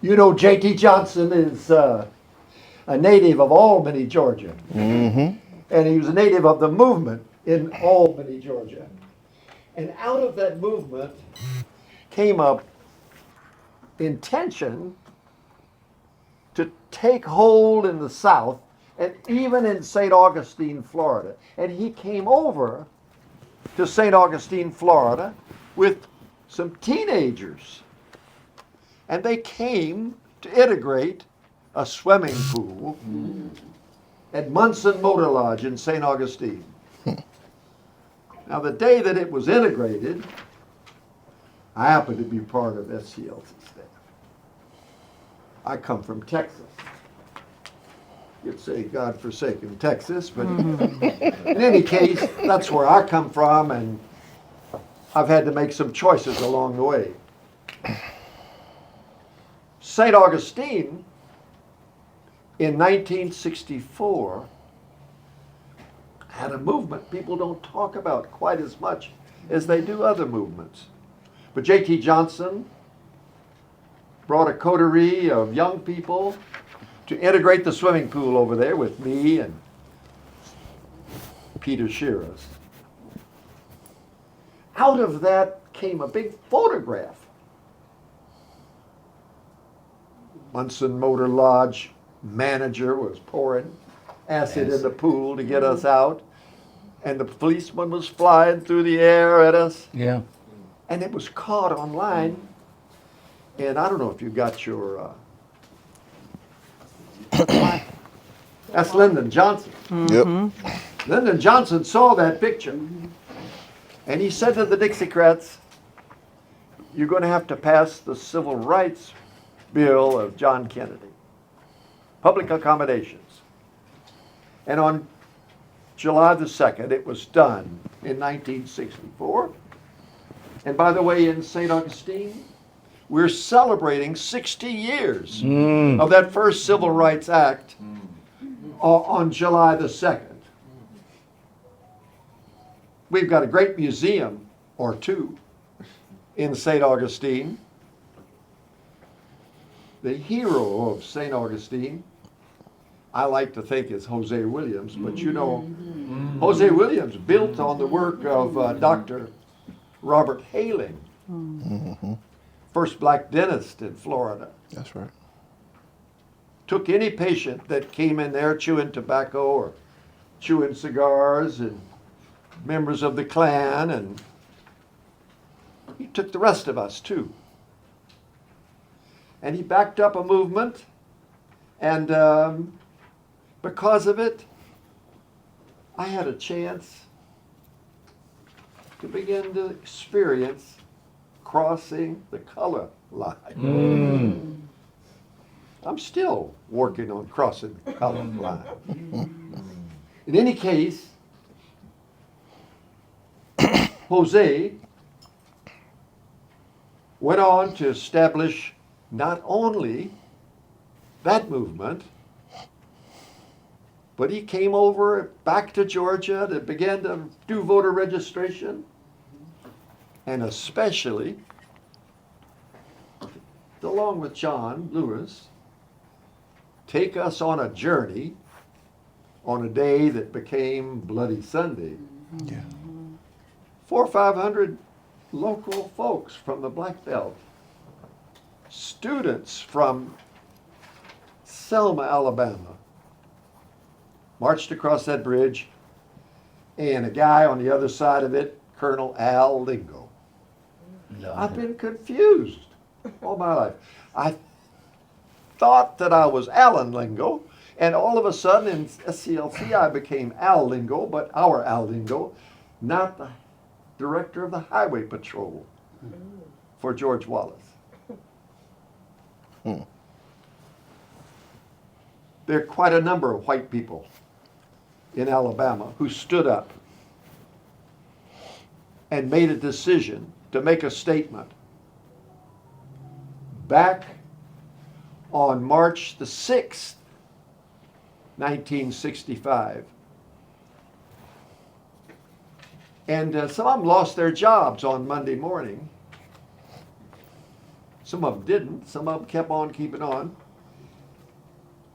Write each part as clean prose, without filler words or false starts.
You know, J.T. Johnson is a native of Albany, Georgia. Mm-hmm. And he was a native of the movement in Albany, Georgia. And out of that movement came a intention to take hold in the South and even in St. Augustine, Florida. And he came over to St. Augustine, Florida with some teenagers. And they came to integrate a swimming pool at Munson Motor Lodge in St. Augustine. Now, the day that it was integrated, I happened to be part of SCLC staff. I come from Texas. You'd say God-forsaken Texas, but in any case, that's where I come from, and I've had to make some choices along the way. St. Augustine, in 1964, had a movement people don't talk about quite as much as they do other movements. But J.T. Johnson brought a coterie of young people to integrate the swimming pool over there with me and Peter Shearers. Out of that came a big photograph. Munson Motor Lodge manager was pouring acid in the pool to get us out, and the policeman was flying through the air at us. Yeah. And it was caught online, and I don't know if you got your, that's Lyndon Johnson. Yep. Lyndon Johnson saw that picture, and he said to the Dixiecrats, you're going to have to pass the Civil Rights Bill of John Kennedy, public accommodations. And on July the 2nd, it was done in 1964. And by the way, in St. Augustine, we're celebrating 60 years of that first Civil Rights Act on July the 2nd. We've got a great museum or two in St. Augustine. The hero of St. Augustine, I like to think is Jose Williams, but you know, Jose Williams built on the work of Dr. Robert Haling, first black dentist in Florida. That's right. Took any patient that came in there chewing tobacco or chewing cigars and members of the Klan, and he took the rest of us too. And he backed up a movement, and because of it, I had a chance to begin to experience crossing the color line. I'm still working on crossing the color line. In any case, Jose went on to establish not only that movement, but he came over back to Georgia to begin to do voter registration, and especially, along with John Lewis, take us on a journey on a day that became Bloody Sunday. Yeah. 400 or 500 local folks from the Black Belt, students from Selma, Alabama, marched across that bridge, and a guy on the other side of it, Colonel Al Lingo. I've been confused all my life. I thought that I was Alan Lingo, and all of a sudden in SCLC I became Al Lingo, but our Al Lingo, not the director of the Highway Patrol for George Wallace. There are quite a number of white people in Alabama who stood up and made a decision to make a statement back on March the 6th, 1965. And some of them lost their jobs on Monday morning. Some of them didn't. Some of them kept on keeping on.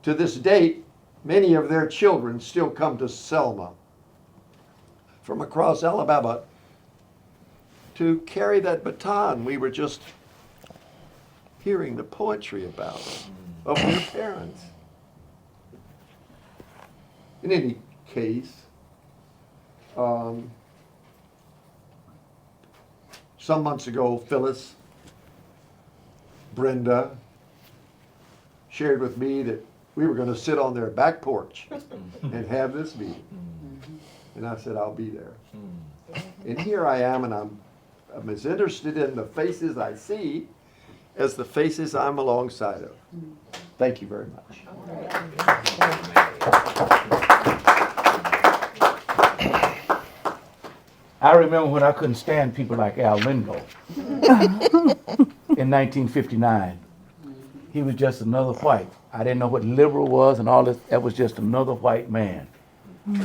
To this date, many of their children still come to Selma from across Alabama to carry that baton we were just hearing the poetry about of their parents. In any case, some months ago, Phyllis, Brenda shared with me that we were going to sit on their back porch and have this meeting. And I said, I'll be there. And here I am, and I'm as interested in the faces I see as the faces I'm alongside of. Thank you very much. I remember when I couldn't stand people like Al Lingo in 1959. He was just another white. I didn't know what liberal was and all this. That was just another white man.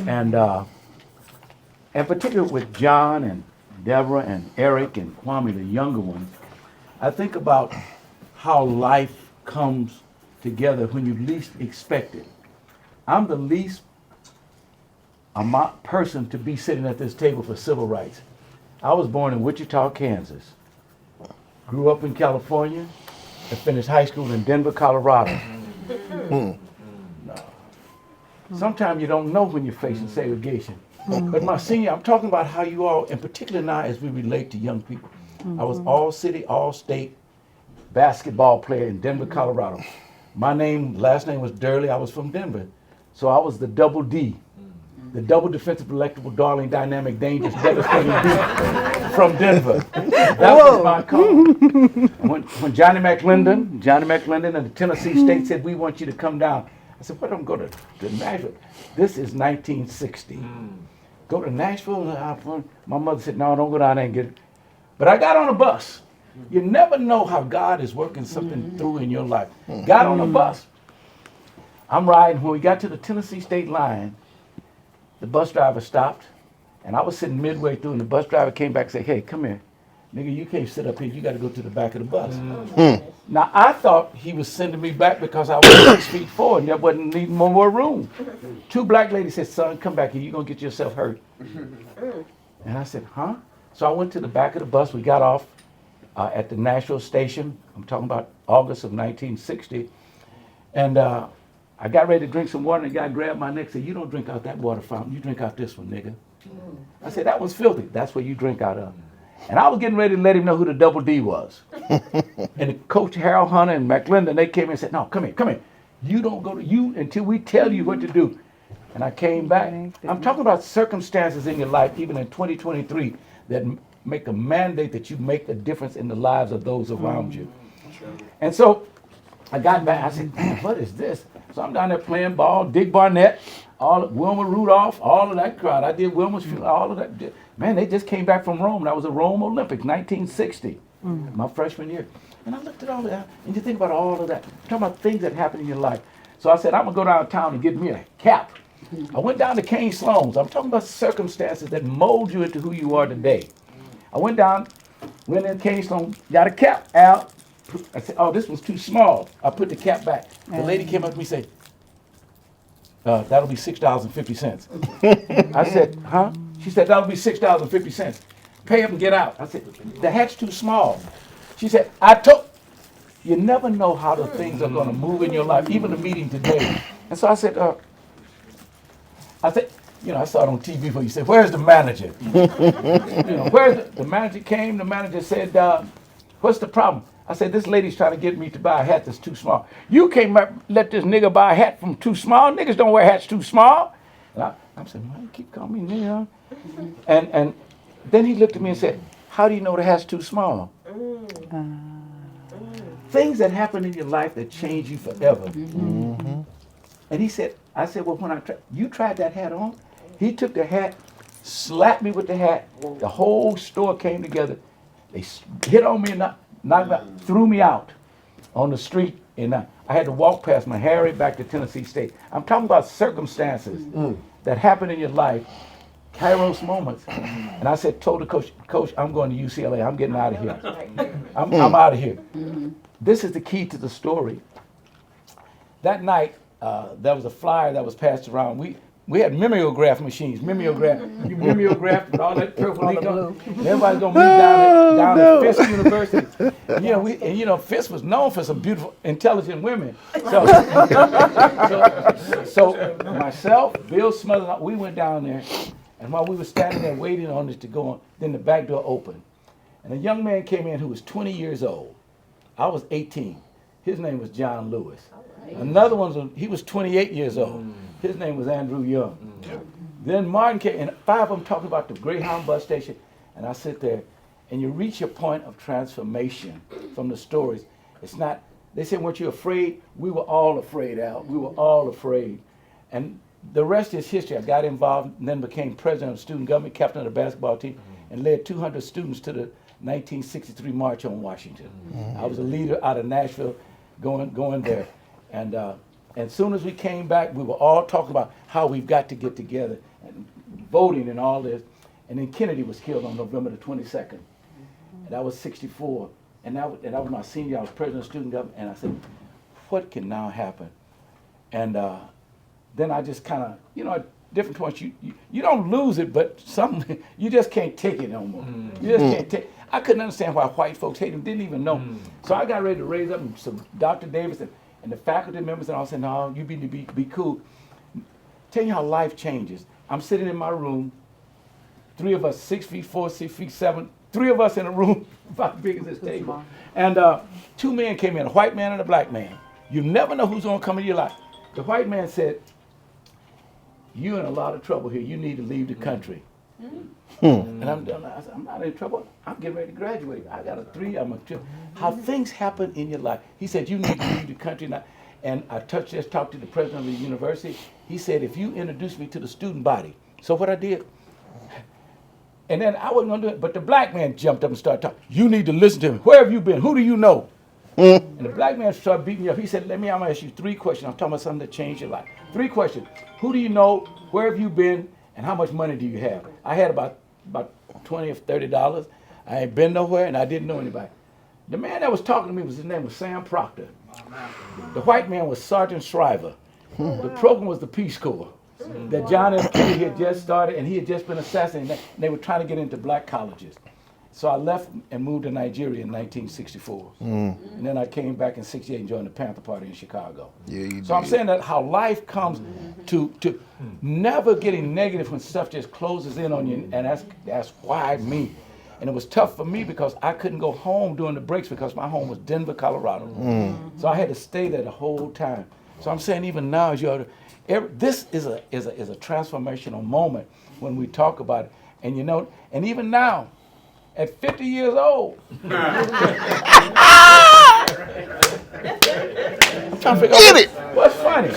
And particularly with John and Deborah and Eric and Kwame, the younger ones, I think about how life comes together when you least expect it. I'm the least person to be sitting at this table for civil rights. I was born in Wichita, Kansas. Grew up in California and finished high school in Denver, Colorado. No. Sometimes you don't know when you're facing segregation. But my senior, I'm talking about how you all, and particularly now as we relate to young people. I was all city, all state basketball player in Denver, Colorado. My last name was Durley. I was from Denver. So I was the double D. The double defensive, electrical, darling, dynamic, dangerous, devastating D from Denver. That was my call. When Johnny McClendon and the Tennessee State said, we want you to come down. I said, what, I'm going to Nashville? This is 1960. Go to Nashville? My mother said, no, don't go down there and get it. But I got on a bus. You never know how God is working something through in your life. Got on a bus. I'm riding. When we got to the Tennessee State line, the bus driver stopped, and I was sitting midway through, and the bus driver came back and said, hey, come here. Nigga, you can't sit up here. You got to go to the back of the bus. Now, I thought he was sending me back because I was 6'4", and there wasn't needing more room. Two black ladies said, son, come back here. You're going to get yourself hurt. And I said, huh? So I went to the back of the bus. We got off at the Nashville station. I'm talking about August of 1960. And I got ready to drink some water, and the guy grabbed my neck and said, you don't drink out that water fountain. You drink out this one, nigga. I said, that one's filthy. That's what you drink out of. And I was getting ready to let him know who the double D was. And the coach, Harold Hunter and McClendon, they came in and said, no, come here. You don't go to you until we tell you what to do. And I came back. I'm talking about circumstances in your life, even in 2023, that make a mandate that you make a difference in the lives of those around you. And so I got back. I said, man, what is this? So I'm down there playing ball, Dick Barnett, Wilma Rudolph, all of that crowd. I did Wilma's funeral, all of that. Man, they just came back from Rome. That was the Rome Olympics, 1960, my freshman year. And I looked at all of that, and you think about all of that. I'm talking about things that happen in your life. So I said, I'm going to go downtown and get me a cap. I went down to Kane Sloan's. I'm talking about circumstances that mold you into who you are today. I went in Kane Sloan, got a cap, Al. I said, oh, this was too small. I put the cap back. The lady came up to me and said, that'll be $6.50. I said, huh? She said, that'll be $6.50. Pay up and get out. I said, the hat's too small. She said, you never know how the things are going to move in your life, even the meeting today. And so I said, I saw it on TV before. You said, where's the manager? The manager came, the manager said, what's the problem? I said, this lady's trying to get me to buy a hat that's too small. You can't let this nigga buy a hat from too small. Niggas don't wear hats too small. And I said, why you keep calling me nigga? And then he looked at me and said, how do you know the hat's too small? Things that happen in your life that change you forever. And he said, I said, well, when you tried that hat on? He took the hat, slapped me with the hat. The whole store came together. They hit on me and knocked me out, threw me out on the street. And I had to walk past my Harry back to Tennessee State. I'm talking about circumstances that happen in your life Kairos moments. And I told the coach, I'm going to UCLA. I'm getting out of here. I'm out of here. This is the key to the story. That night, there was a flyer that was passed around. We had mimeograph machines. You mimeograph with all that purple ink on. Everybody's gonna meet down at Fisk University. Fisk was known for some beautiful, intelligent women. So myself, Bill Smothers, we went down there, and while we were standing there waiting on this to go on, then the back door opened, and a young man came in who was 20 years old. I was 18. His name was John Lewis. Another one he was 28 years old. His name was Andrew Young. Then Martin came, and 5 of them talking about the Greyhound bus station. And I sit there, and you reach a point of transformation from the stories. It's not, they said, weren't you afraid? We were all afraid, Al. We were all afraid. And the rest is history. I got involved and then became president of the student government, captain of the basketball team, and led 200 students to the 1963 March on Washington. I was a leader out of Nashville going there. And as soon as we came back, we were all talking about how we've got to get together and voting and all this. And then Kennedy was killed on November the 22nd. And that was 64. And that was my senior year. I was president of student government. And I said, what can now happen? And then I just kind of, at different points, you don't lose it, but you just can't take it no more. You just can't take it. I couldn't understand why white folks hate him, didn't even know. So I got ready to raise up, and so Dr. Davis and the faculty members and all said, no, you need to be cool. Tell you how life changes. I'm sitting in my room, 3 of us, 6'4", 6'7", 3 of us in a room about as big as this table. And 2 men came in, a white man and a black man. You never know who's gonna come into your life. The white man said, you're in a lot of trouble here. You need to leave the country. And I said, I'm not in trouble. I'm getting ready to graduate. I got a 3. How things happen in your life. He said, you need to leave the country. And I just talked to the president of the university. He said, if you introduce me to the student body. So what I did, and then I wasn't going to do it, but the black man jumped up and started talking. You need to listen to me. Where have you been? Who do you know? And the black man started beating me up. He said, I'm going to ask you 3 questions. I'm talking about something that changed your life. 3 questions. Who do you know? Where have you been? And how much money do you have? I had about $20 or $30. I ain't been nowhere, and I didn't know anybody. The man that was talking to me, his name was Sam Proctor. The white man was Sergeant Shriver. The program was the Peace Corps that John F. Kennedy had just started, and he had just been assassinated. And they were trying to get into black colleges. So I left and moved to Nigeria in 1964. And then I came back in 68 and joined the Panther Party in Chicago. So I'm saying that how life comes to never getting negative when stuff just closes in on you, and that's why me. And it was tough for me because I couldn't go home during the breaks because my home was Denver, Colorado. So I had to stay there the whole time. So I'm saying even now, this is a transformational moment when we talk about it. And and even now, at 50 years old. I'm trying to figure out what's funny.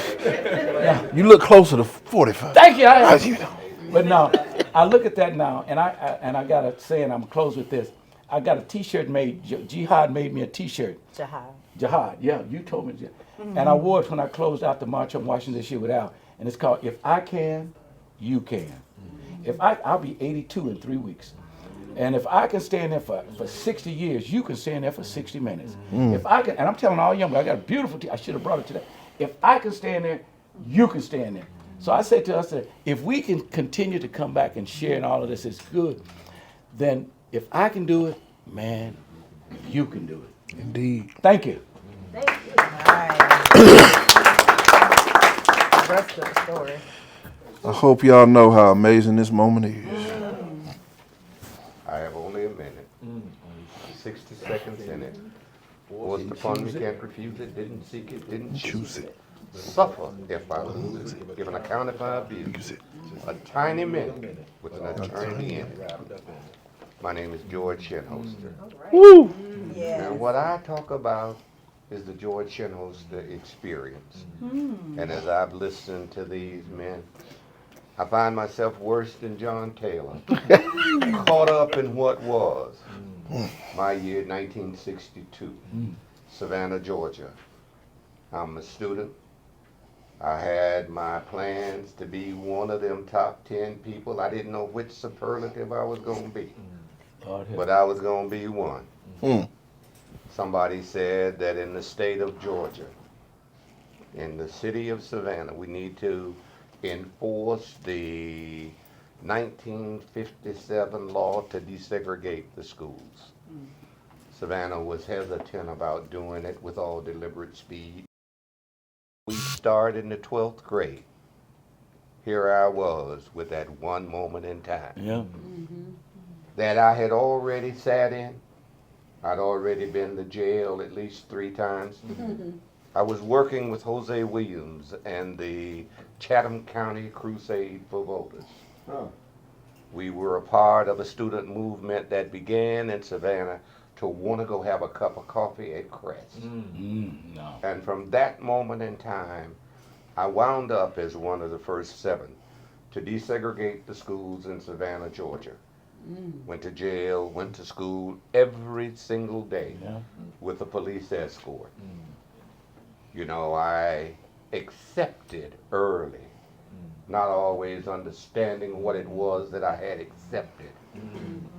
Now, You look closer to 45. thank you. But now, I look at that now, and I got to say, and I'm close with this. I got a T-shirt made. Jihad made me a T-shirt. Jihad, yeah, you told me. And I wore it when I closed out the March on Washington this year with Al. And it's called If I Can, You Can. I'll be 82 in 3 weeks. And if I can stay in there for 60 years, you can stay in there for 60 minutes. If I can, and I'm telling all young people, I got a beautiful I should have brought it today. If I can stay in there, you can stay in there. So I say to us that if we can continue to come back and share in all of this, it's good. Then if I can do it, man, you can do it. Indeed. Thank you. Thank you. All right. The rest of the story. I hope y'all know how amazing this moment is. I have only a minute. 60 seconds in it. Forced upon me, can't refuse it, didn't seek it, didn't choose it. Suffer if I lose it. Give an account if I abuse it. A tiny minute with an eternity in it. My name is George Shenholster. Woo! Now what I talk about is the George Shenholster experience. And as I've listened to these men, I find myself worse than John Taylor, caught up in what was. My year, 1962, Savannah, Georgia. I'm a student, I had my plans to be one of them top 10 people. I didn't know which superlative I was going to be, Lord help. but I was going to be one. Mm. Somebody said that in the state of Georgia, in the city of Savannah, we need to enforce the 1957 law to desegregate the schools. Savannah was hesitant about doing it with all deliberate speed. We started in the 12th grade. Here I was with that one moment in time Yeah. that I had already sat in. I'd already been to jail at least 3 times. I was working with Jose Williams and the Chatham County Crusade for Voters. Huh. We were a part of a student movement that began in Savannah to want to go have a cup of coffee at Crest. No. And from that moment in time, I wound up as one of the first 7 to desegregate the schools in Savannah, Georgia. Went to jail, went to school every single day Yeah. with a police escort. You know, I accepted early, not always understanding what it was that I had accepted.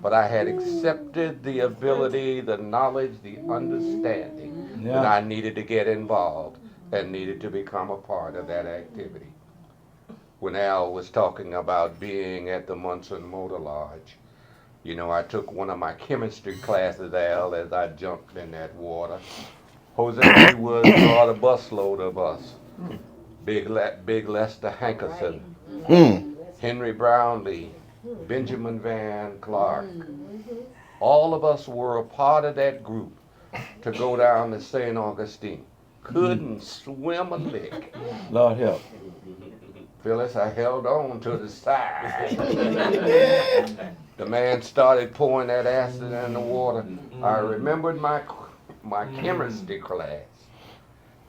But I had accepted the ability, the knowledge, the understanding that I needed to get involved and needed to become a part of that activity. When Al was talking about being at the Munson Motor Lodge, you know, I took one of my chemistry classes, Al, as I jumped in that water. Jose was brought a busload of us. Big Lester Hankerson, Henry Brownlee, Benjamin Van Clark. All of us were a part of that group to go down to St. Augustine. Couldn't swim a lick. Lord help. Phyllis, I held on to the side. The man started pouring that acid in the water. I remembered my chemistry class.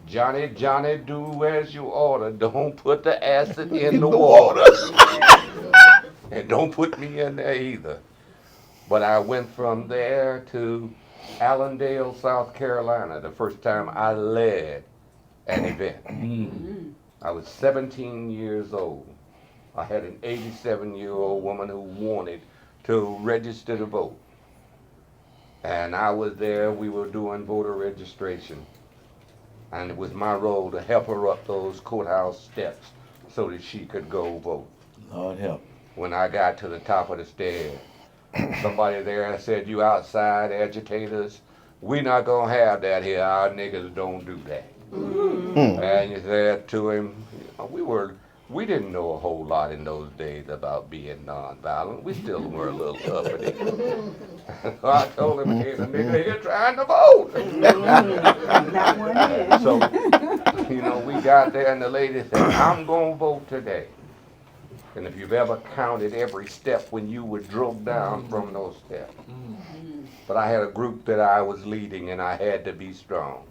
Johnny, Johnny, do as you order. Don't put the acid in the water. And don't put me in there either. But I went from there to Allendale, South Carolina, the first time I led an event. I was 17 years old. I had an 87-year-old woman who wanted to register to vote. And I was there, we were doing voter registration. And it was my role to help her up those courthouse steps so that she could go vote. Lord help. When I got to the top of the stairs, somebody there said, "You outside agitators, we not gonna have that here. Our niggas don't do that." And you said to him, we didn't know a whole lot in those days about being nonviolent. We still were a little uppity. I told him, "Hey, the nigga here trying to vote." So, you know, we got there and the lady said, "I'm gonna vote today." And if you've ever counted every step when you were drug down from those steps. But I had a group that I was leading and I had to be strong.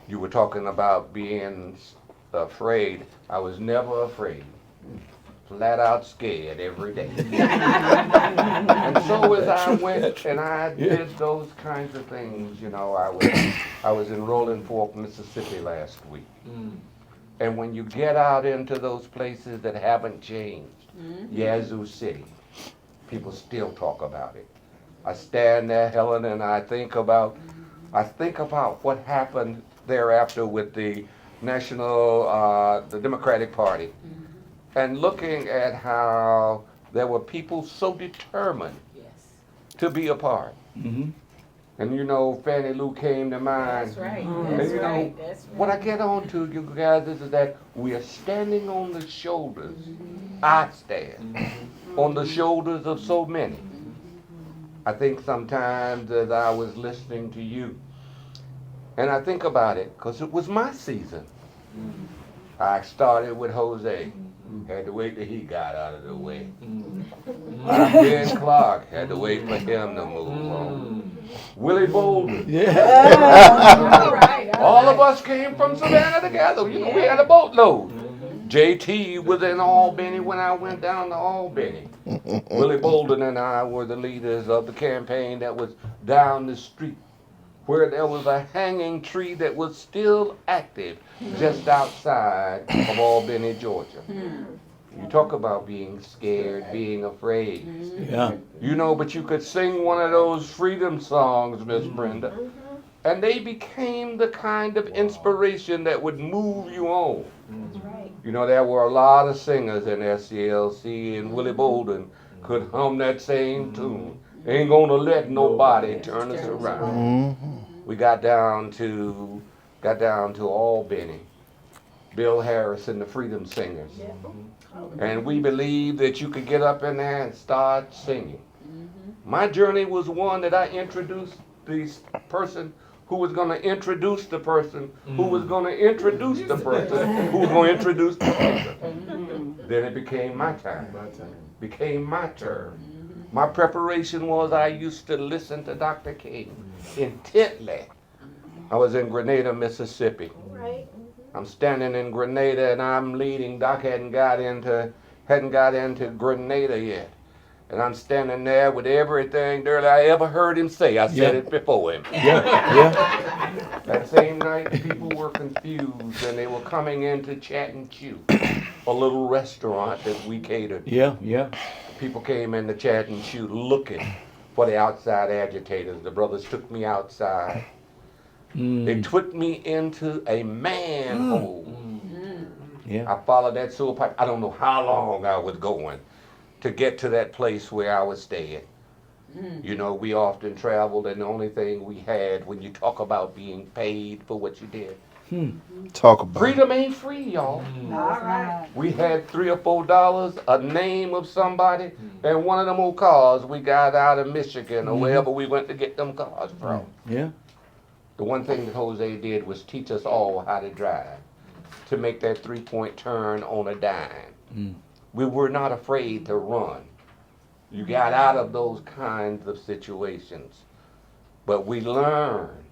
You were talking about being afraid. I was never afraid. Flat out scared every day. And so as I went and I did those kinds of things, you know, I was in Rolling Fork, Mississippi last week. And when you get out into those places that haven't changed, Yazoo City, people still talk about it. I stand there, Helen, and I think about what happened thereafter with the the Democratic Party, and looking at how there were people so determined to be a part. And you know, Fannie Lou came to mind. That's right. And That's you know, right. That's right. what I get on to, you guys, is that we are standing on the shoulders. I stand on the shoulders of so many. I think sometimes as I was listening to you, and I think about it, because it was my season. I started with Jose. Had to wait till he got out of the way. Ben Clark, had to wait for him to move on. Willie Bolden. All of us came from Savannah together. You know, we had a boatload. JT was in Albany when I went down to Albany. Willie Bolden and I were the leaders of the campaign that was down the street. where there was a hanging tree that was still active just outside of Albany, Georgia. You talk about being scared, being afraid. Yeah. You know, but you could sing one of those freedom songs, Miss Brenda, and they became the kind of inspiration that would move you on. You know, there were a lot of singers in SCLC, and Willie Bolden could hum that same tune. Ain't gonna let nobody turn us around. We got down to Albany, Bill Harris and the Freedom Singers. And we believed that you could get up in there and start singing. My journey was one that I introduced this person who was going to introduce the person who was going to introduce the person who was going to introduce the person. Then it became my time. Became my turn. My preparation was I used to listen to Dr. King intently. I was in Grenada, Mississippi. I'm standing in Grenada and I'm leading. Doc hadn't got into Grenada yet. And I'm standing there with everything there that I ever heard him say. I said it before him. That same night, people were confused and they were coming into Chat and Chew, a little restaurant that we catered. People came in to Chat and Chew looking for the outside agitators. The brothers took me outside. They took me into a manhole. I followed that sewer pipe. I don't know how long I was going to get to that place where I was staying. You know, we often traveled, and the only thing we had when you talk about being paid for what you did. Talk about Freedom ain't free, y'all. We had $3 or $4, a name of somebody, and one of them old cars we got out of Michigan or wherever we went to get them cars from. The one thing that Jose did was teach us all how to drive, to make that 3-point turn on a dime. We were not afraid to run. You got out of those kinds of situations. But we learned.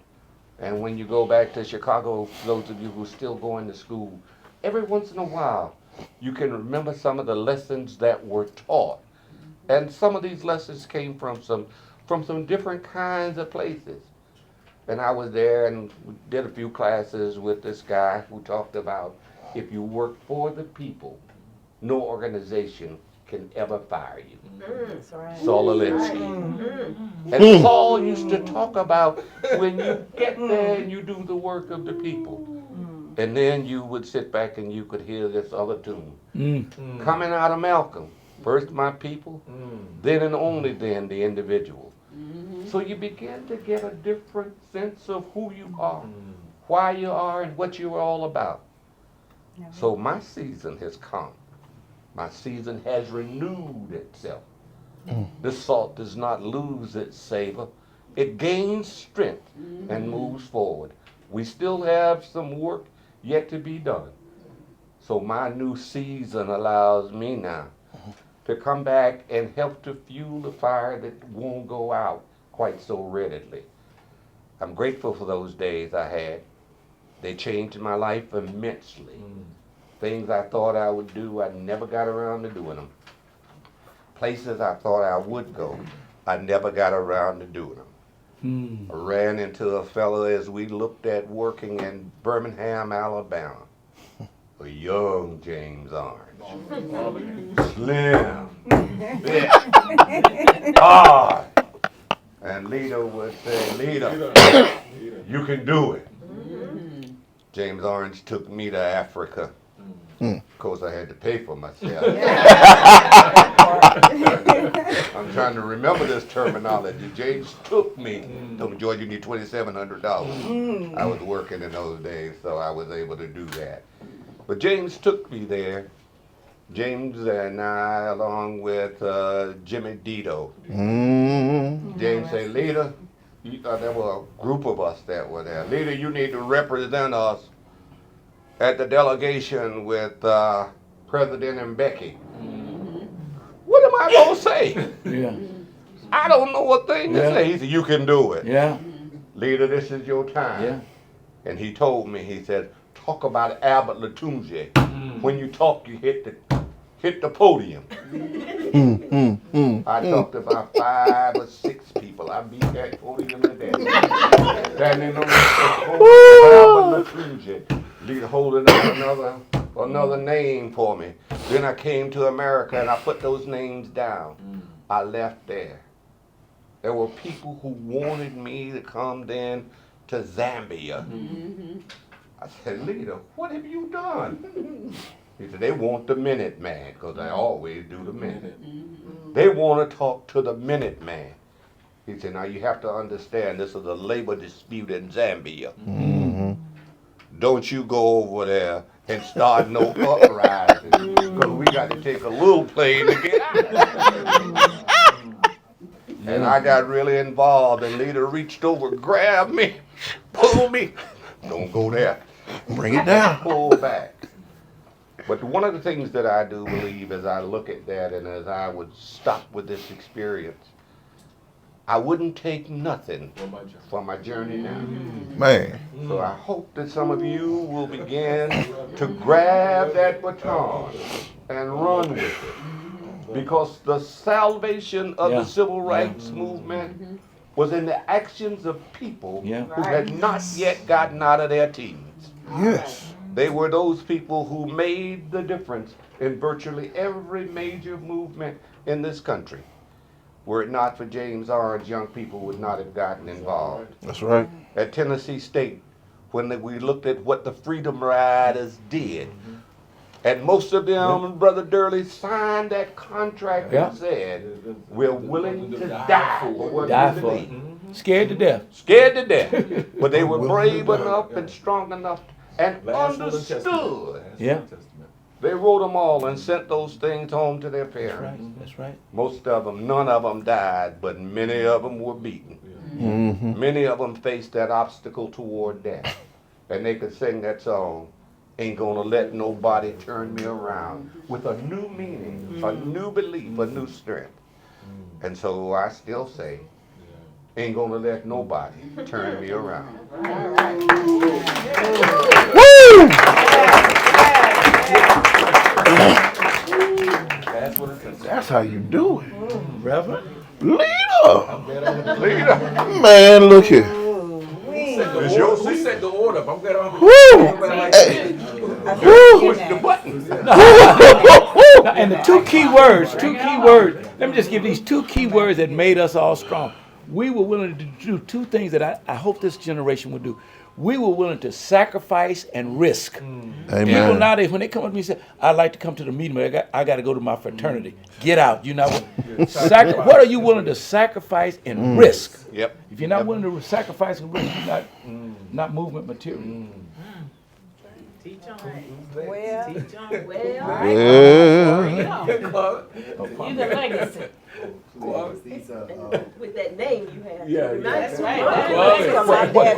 And when you go back to Chicago, those of you who are still going to school, every once in a while, you can remember some of the lessons that were taught. And some of these lessons came from some different kinds of places. And I was there and did a few classes with this guy who talked about if you work for the people, no organization can ever fire you. Saul Alinsky. And Saul used to talk about when you get there and you do the work of the people. And then you would sit back and you could hear this other tune. Coming out of Malcolm, first my people, then and only then the individual. So you begin to get a different sense of who you are, why you are, and what you're all about. So my season has come. My season has renewed itself. The salt does not lose its savor. It gains strength and moves forward. We still have some work yet to be done. So my new season allows me now to come back and help to fuel the fire that won't go out quite so readily. I'm grateful for those days I had. They changed my life immensely. Things I thought I would do, I never got around to doing them. Places I thought I would go, I never got around to doing them. I ran into a fellow as we looked at working in Birmingham, Alabama. A young James Orange. Slim. Big. Hard. And Lita would say, Lita, you can do it. James Orange took me to Africa. Of course, I had to pay for myself. I'm trying to remember this terminology. James took me. Told me, George, you need $2,700. I was working in those days, so I was able to do that. But James took me there. James and I, along with Jimmy Dito. James said, Lita, there were a group of us that were there. Lita, you need to represent us at the delegation with President Mbeki. What am I going to say? I don't know what thing to say. He said, you can do it. Lita, this is your time. And he told me, he said, talk about Albert Latunji. When you talk, you hit the hit the podium. I talked to about 5 or 6 people. I beat that podium to death. Standing on the podium, holding up another name for me. Then I came to America and I put those names down. I left there. There were people who wanted me to come then to Zambia. I said, leader, what have you done? He said, they want the Minute Man, because I always do the minute. They want to talk to the Minute Man. He said, now you have to understand this is a labor dispute in Zambia. Don't you go over there and start no uprising, because we got to take a little plane to get out. And I got really involved, and leader reached over, grabbed me, pulled me. Don't go there. Bring it down. Pull back. But one of the things that I do believe as I look at that and as I would stop with this experience, I wouldn't take nothing for my journey now. Man. So I hope that some of you will begin to grab that baton and run with it. Because the salvation of the civil rights movement was in the actions of people who had not yet gotten out of their teens. Yes. They were those people who made the difference in virtually every major movement in this country. Were it not for James Orange, young people would not have gotten involved. That's right. At Tennessee State, when we looked at what the Freedom Riders did, and most of them, Brother Durley, signed that contract and said, we're willing to die for what we believe. Scared to death. Scared to death. But they were brave enough and strong enough and understood. Yeah. They wrote them all and sent those things home to their parents. That's right. Most of them, none of them died, but many of them were beaten. Many of them faced that obstacle toward death. And they could sing that song, ain't gonna let nobody turn me around, with a new meaning, a new belief, a new strength. And so I still say, ain't gonna let nobody turn me around. That's how you do it. Reverend? Leader. Leader, Man, look here. it's your Who seat. set the order? I'm glad Woo. Hey. Push the button. And the two key words, let me just give these 2 key words that made us all strong. We were willing to do 2 things that I hope this generation would do. We were willing to sacrifice and risk. People Amen. nowadays, when they come up to me and say, I'd like to come to the meeting, but I got to go to my fraternity. Get out. You're not what are you willing to sacrifice and risk? Yep. If you're not willing to sacrifice and risk, you're not movement material. Teach on it. Well, teach on it. Yeah. You the legacy. With that name you have. That's right.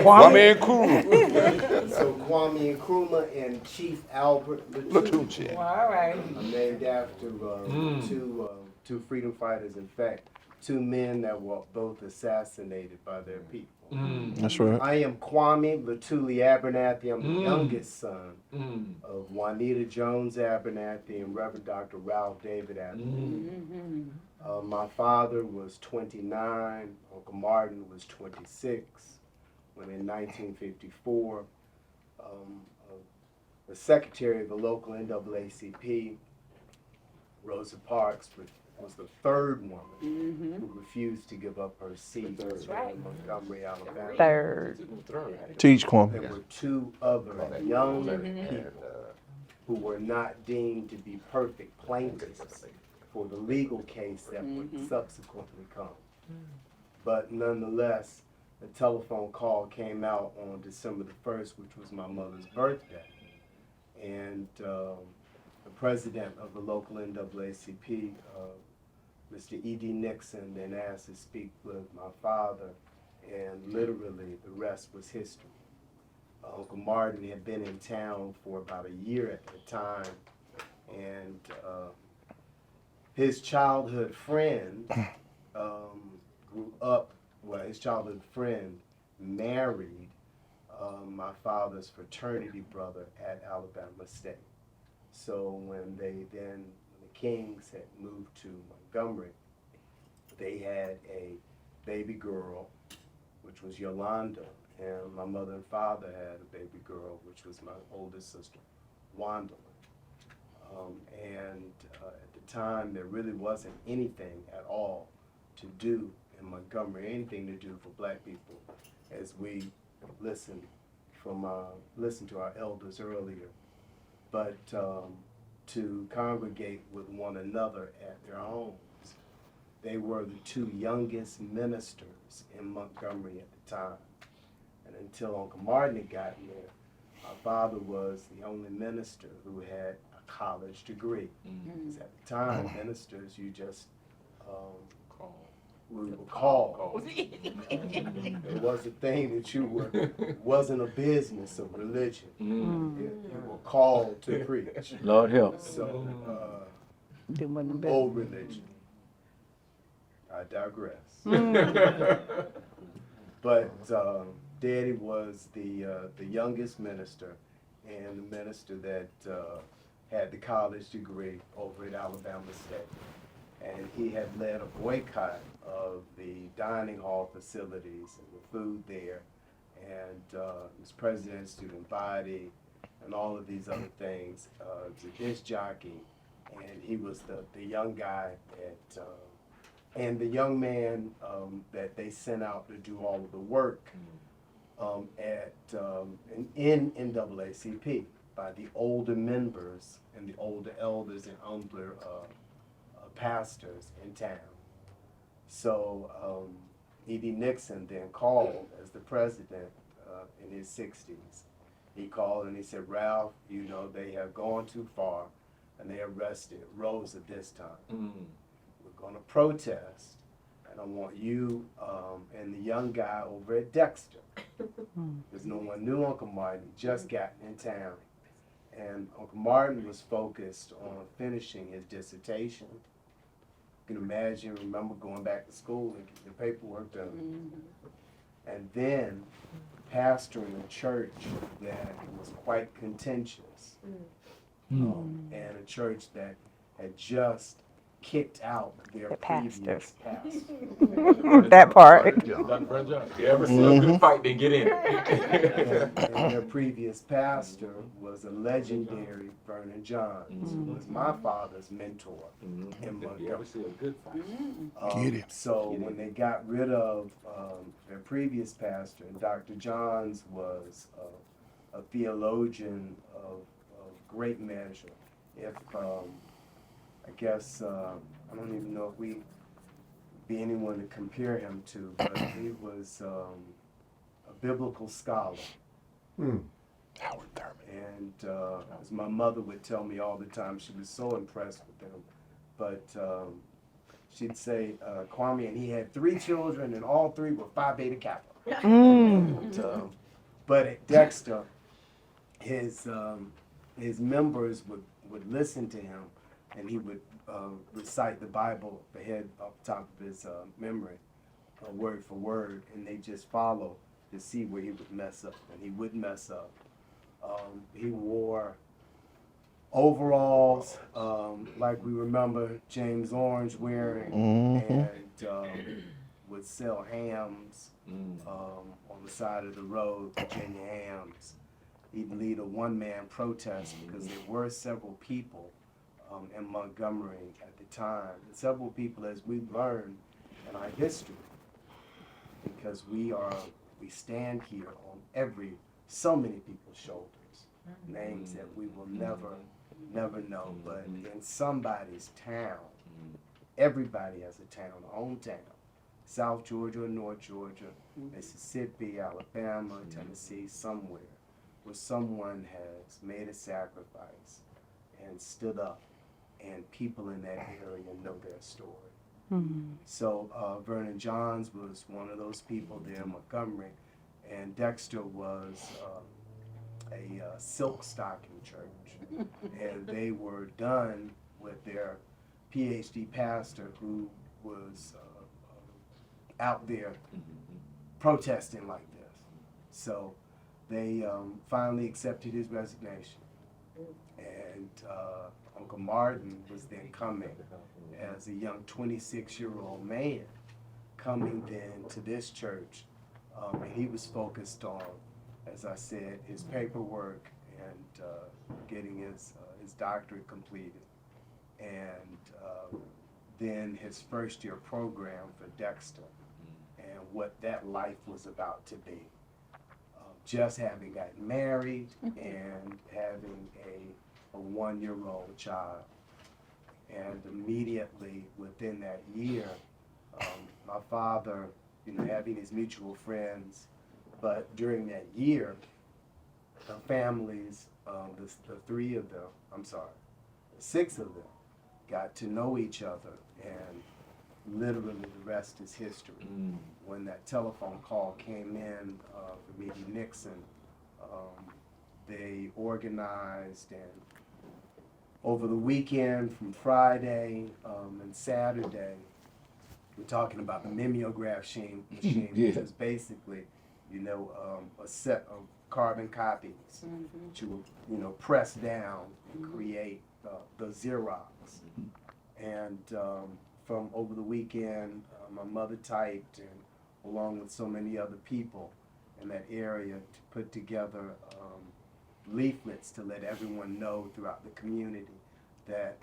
Kwame Nkrumah. So Kwame Nkrumah and Chief Albert Latucci. Well, all right. I'm named after two freedom fighters. In fact, 2 men that were both assassinated by their people. That's right. I am Kwame Latuli Abernathy. I'm the youngest son of Juanita Jones Abernathy and Reverend Dr. Ralph David Abernathy. My father was 29. Uncle Martin was 26. When in 1954, the secretary of the local NAACP, Rosa Parks, was the 3rd woman who refused to give up her seat in Montgomery, Alabama. 3rd. Teach Kwame. There were 2 other young people who were not deemed to be perfect plaintiffs for the legal case that would subsequently come. But nonetheless, a telephone call came out on December the 1st, which was my mother's birthday. And the president of the local NAACP, Mr. E.D. Nixon, then asked to speak with my father, and literally the rest was history. Uncle Martin had been in town for about a year at the time, and his childhood friend grew up, his childhood friend married my father's fraternity brother at Alabama State. So when they Kings had moved to Montgomery, they had a baby girl, which was Yolanda, and my mother and father had a baby girl, which was my oldest sister, Wanda. At the time, there really wasn't anything at all to do in Montgomery, anything to do for black people, as we listened to our elders earlier, but to congregate with one another at their homes. They were the two youngest ministers in Montgomery at the time. And until Uncle Martin had gotten there, our father was the only minister who had a college degree. Because at the time, ministers, you just, we were called. It was a thing that you were, wasn't a business of religion. You were called to preach. Lord help. So, old religion. I digress. But Daddy was the youngest minister, and the minister that had the college degree over at Alabama State. And he had led a boycott of the dining hall facilities and the food there, and was president of student body, and all of these other things. Was a disc jockey, and he was the young guy at. And the young man that they sent out to do all of the work in NAACP by the older members and the older elders and older pastors in town. So E.D. Nixon then called as the president in his 60s. He called and he said, "Ralph, you know, they have gone too far and they arrested Rosa this time. Going to protest, and I want you and the young guy over at Dexter, because no one knew Uncle Martin, he just gotten in town, and Uncle Martin was focused on finishing his dissertation. You can imagine, remember going back to school and getting the paperwork done, and then pastoring a church that was quite contentious, and a church that had just kicked out their previous pastor. That part. You ever see a good fight, then get in. And their previous pastor was a legendary Vernon Johns, who was my father's mentor in Montgomery. So when they got rid of their previous pastor, and Dr. Johns was a theologian of great measure. If I guess, I don't even know if we be anyone to compare him to, but he was a biblical scholar. Howard Thurman. And as my mother would tell me all the time, she was so impressed with him. But she'd say, Kwame, and he had 3 children, and all 3 were Phi Beta Kappa. But at Dexter, his members would listen to him, and he would recite the Bible ahead off the top of his memory, word for word, and they just follow to see where he would mess up, and he wouldn't mess up. He wore overalls like we remember James Orange wearing, and would sell hams on the side of the road, Virginia hams. He'd lead a one-man protest because there were several people in Montgomery at the time, and several people, as we've learned in our history, because we stand here on so many people's shoulders, names that we will never know, but in somebody's town, everybody has a town, a hometown, South Georgia or North Georgia, Mississippi, Alabama, Tennessee, somewhere, where someone has made a sacrifice and stood up, and people in that area know their story. So Vernon Johns was one of those people there in Montgomery, and Dexter was a silk stocking church, and they were done with their PhD pastor who was out there protesting like this. So they finally accepted his resignation, And Uncle Martin was then coming as a young 26-year-old man, coming then to this church. And he was focused on, as I said, his paperwork and getting his doctorate completed. And then his first year program for Dexter and what that life was about to be. Just having gotten married and having a 1-year-old child. And immediately within that year, my father, having his mutual friends, but during that year, the families, the 3 of them, the 6 of them, got to know each other, and literally the rest is history. When that telephone call came in for meeting Nixon, they organized, and over the weekend from Friday and Saturday, we're talking about the mimeograph machine, which is basically, a set of carbon copies that you would, press down and create the Xerox. And from over the weekend, my mother typed, and along with so many other people in that area, to put together leaflets to let everyone know throughout the community that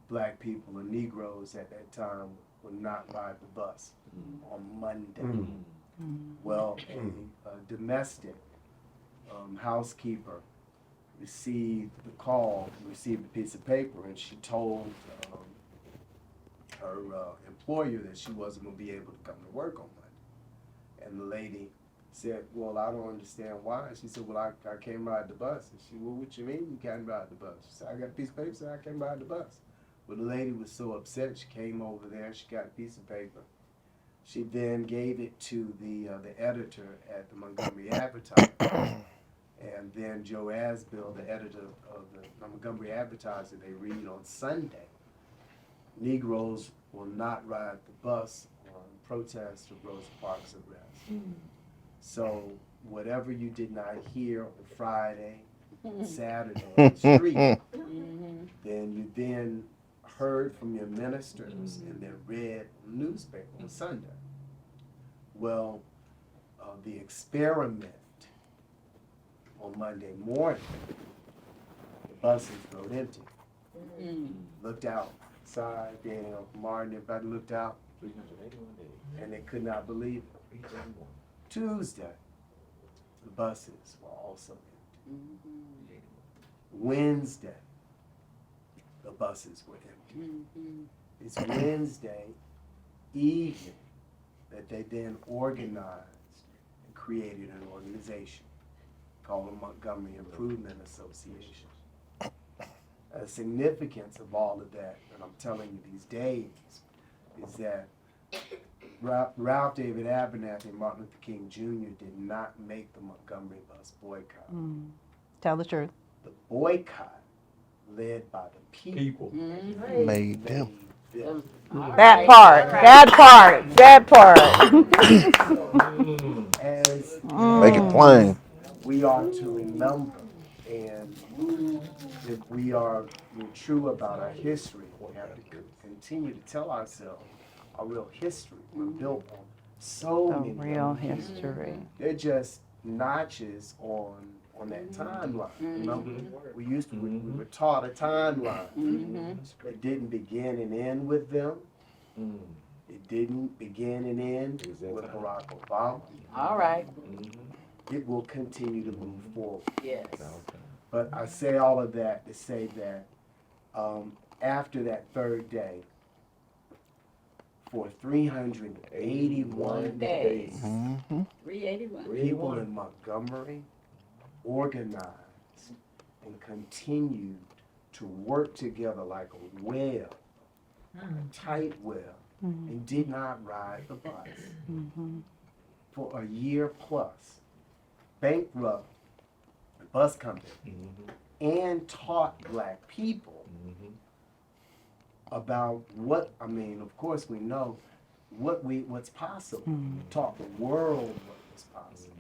black people and Negroes at that time would not ride the bus on Monday. Well, a domestic housekeeper received the call, received a piece of paper, and she told her employer that she wasn't going to be able to come to work on Monday. And the lady said, well, I don't understand why. She said, well, I can't ride the bus. And she, well, what you mean you can't ride the bus? She said, I got a piece of paper, so I can't ride the bus. Well, the lady was so upset, she came over there, she got a piece of paper. She then gave it to the editor at the Montgomery Advertiser. And then Joe Asbill, the editor of the Montgomery Advertiser, they read on Sunday, Negroes will not ride the bus on protest of Rosa Parks' arrest. So whatever you did not hear on Friday, Saturday on the street, then you then heard from your ministers and then read the newspaper on Sunday. Well, the experiment on Monday morning, the buses rode empty. Looked outside, Uncle Martin, everybody looked out, and they could not believe it. Tuesday, the buses were also empty. Wednesday, the buses were empty. It's Wednesday evening that they then organized and created an organization called the Montgomery Improvement Association. The significance of all of that, and I'm telling you these days, is that Ralph David Abernathy and Martin Luther King Jr. did not make the Montgomery bus boycott. Tell the truth. The boycott, led by the people. Made them. That part. As Make it plain. we are to remember, and if we are true about our history, we have to continue to tell ourselves our real history. We're built on so The many real other things. history. They're just notches on that timeline. We were taught a timeline. It didn't begin and end with them. It didn't begin and end with Barack Obama. All right. It will continue to move forward. Yes. But I say all of that to say that after that third day, for 381 days, 381. people in Montgomery organized and continued to work together like a web, a tight web, and did not ride the bus for a year plus. Bankrupt the bus company and taught black people about of course we know what's possible. Taught the world what was possible.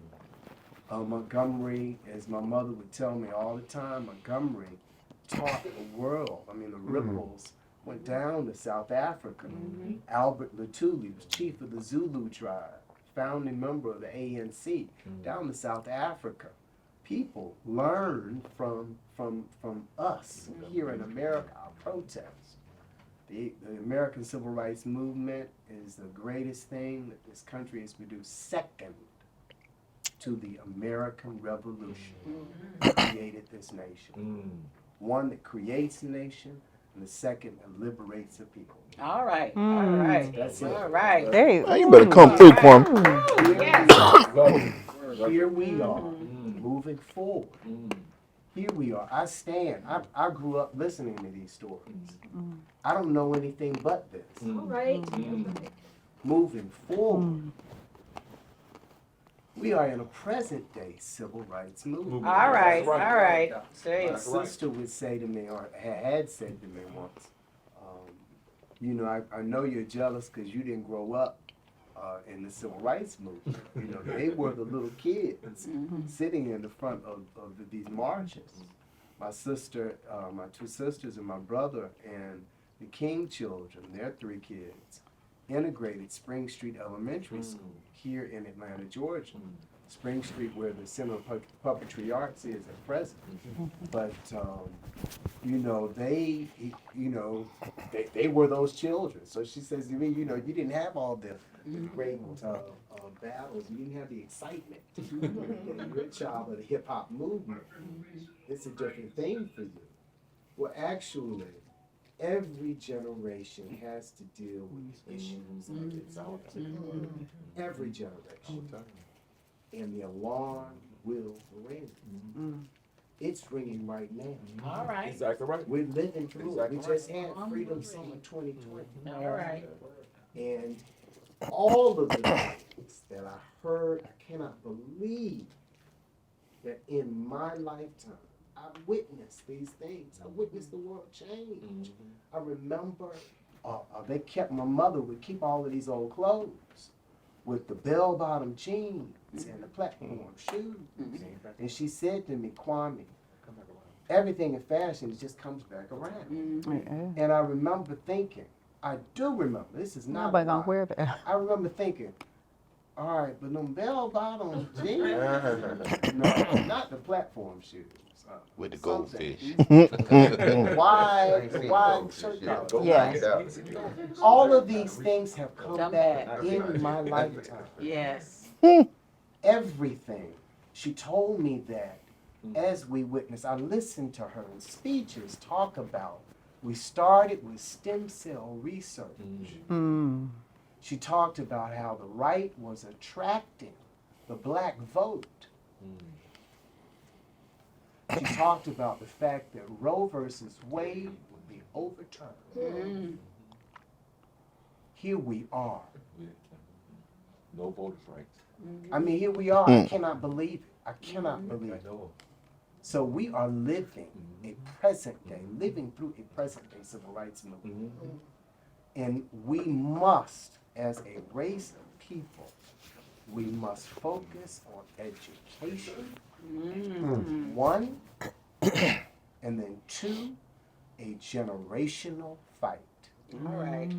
Montgomery, as my mother would tell me all the time, Montgomery taught the world. I mean, the ripples went down to South Africa. Albert Lutuli was chief of the Zulu tribe, founding member of the ANC, down to South Africa. People learned from us here in America, our protests. The American Civil Rights Movement is the greatest thing that this country has produced, second to the American Revolution that created this nation. One that creates a nation, and the second that liberates the people. All right, all right, That's it. all right. There you Now you better come through, Kwame. Yes. Here we are, moving forward. Here we are. I stand. I grew up listening to these stories. I don't know anything but this. All right. Moving forward. We are in a present day civil rights movement. All right, all right. Say My it. sister would say to me, or had said to me once, you know, I know you're jealous because you didn't grow up in the civil rights movement. You know, they were the little kids sitting in the front of these marches. My sister, my two sisters and my brother and the King children, their 3 kids, integrated Spring Street Elementary School here in Atlanta, Georgia. Spring Street, where the Center of Puppetry Arts is at present. But you know, they were those children. So she says to me, you know, you didn't have all the great battles. You didn't have the excitement. You're a child of the hip hop movement. It's a different thing for you. Well, actually, every generation has to deal with issues of its own. Every generation. And the alarm will ring. It's ringing right now. All right. Exactly right. We're living through it. We just had Freedom Summer 2020. All right. And all of the things that I heard, I cannot believe that in my lifetime, I witnessed these things. I witnessed the world change. I remember my mother would keep all of these old clothes with the bell-bottom jeans and the platform shoes. And she said to me, Kwame, everything in fashion just comes back around. And I remember thinking, I do remember, this is not Nobody gonna lie. wear that. I remember thinking, all right, but them bell-bottom jeans, no, not the platform shoes. With the something. goldfish. Wide shirt collar. Yes. All of these things have come back in my lifetime. Yes. Everything. She told me that as we witnessed, I listened to her in speeches talk about, we started with stem cell research. She talked about how the right was attracting the black vote. She talked about the fact that Roe versus Wade would be overturned. Here we are. No voters' rights. I mean, here we are. I cannot believe it. I cannot believe it. So we are living a present day, living through a present day civil rights movement. And we must, as a race of people, we must focus on education, 1, and then 2, a generational fight. All right.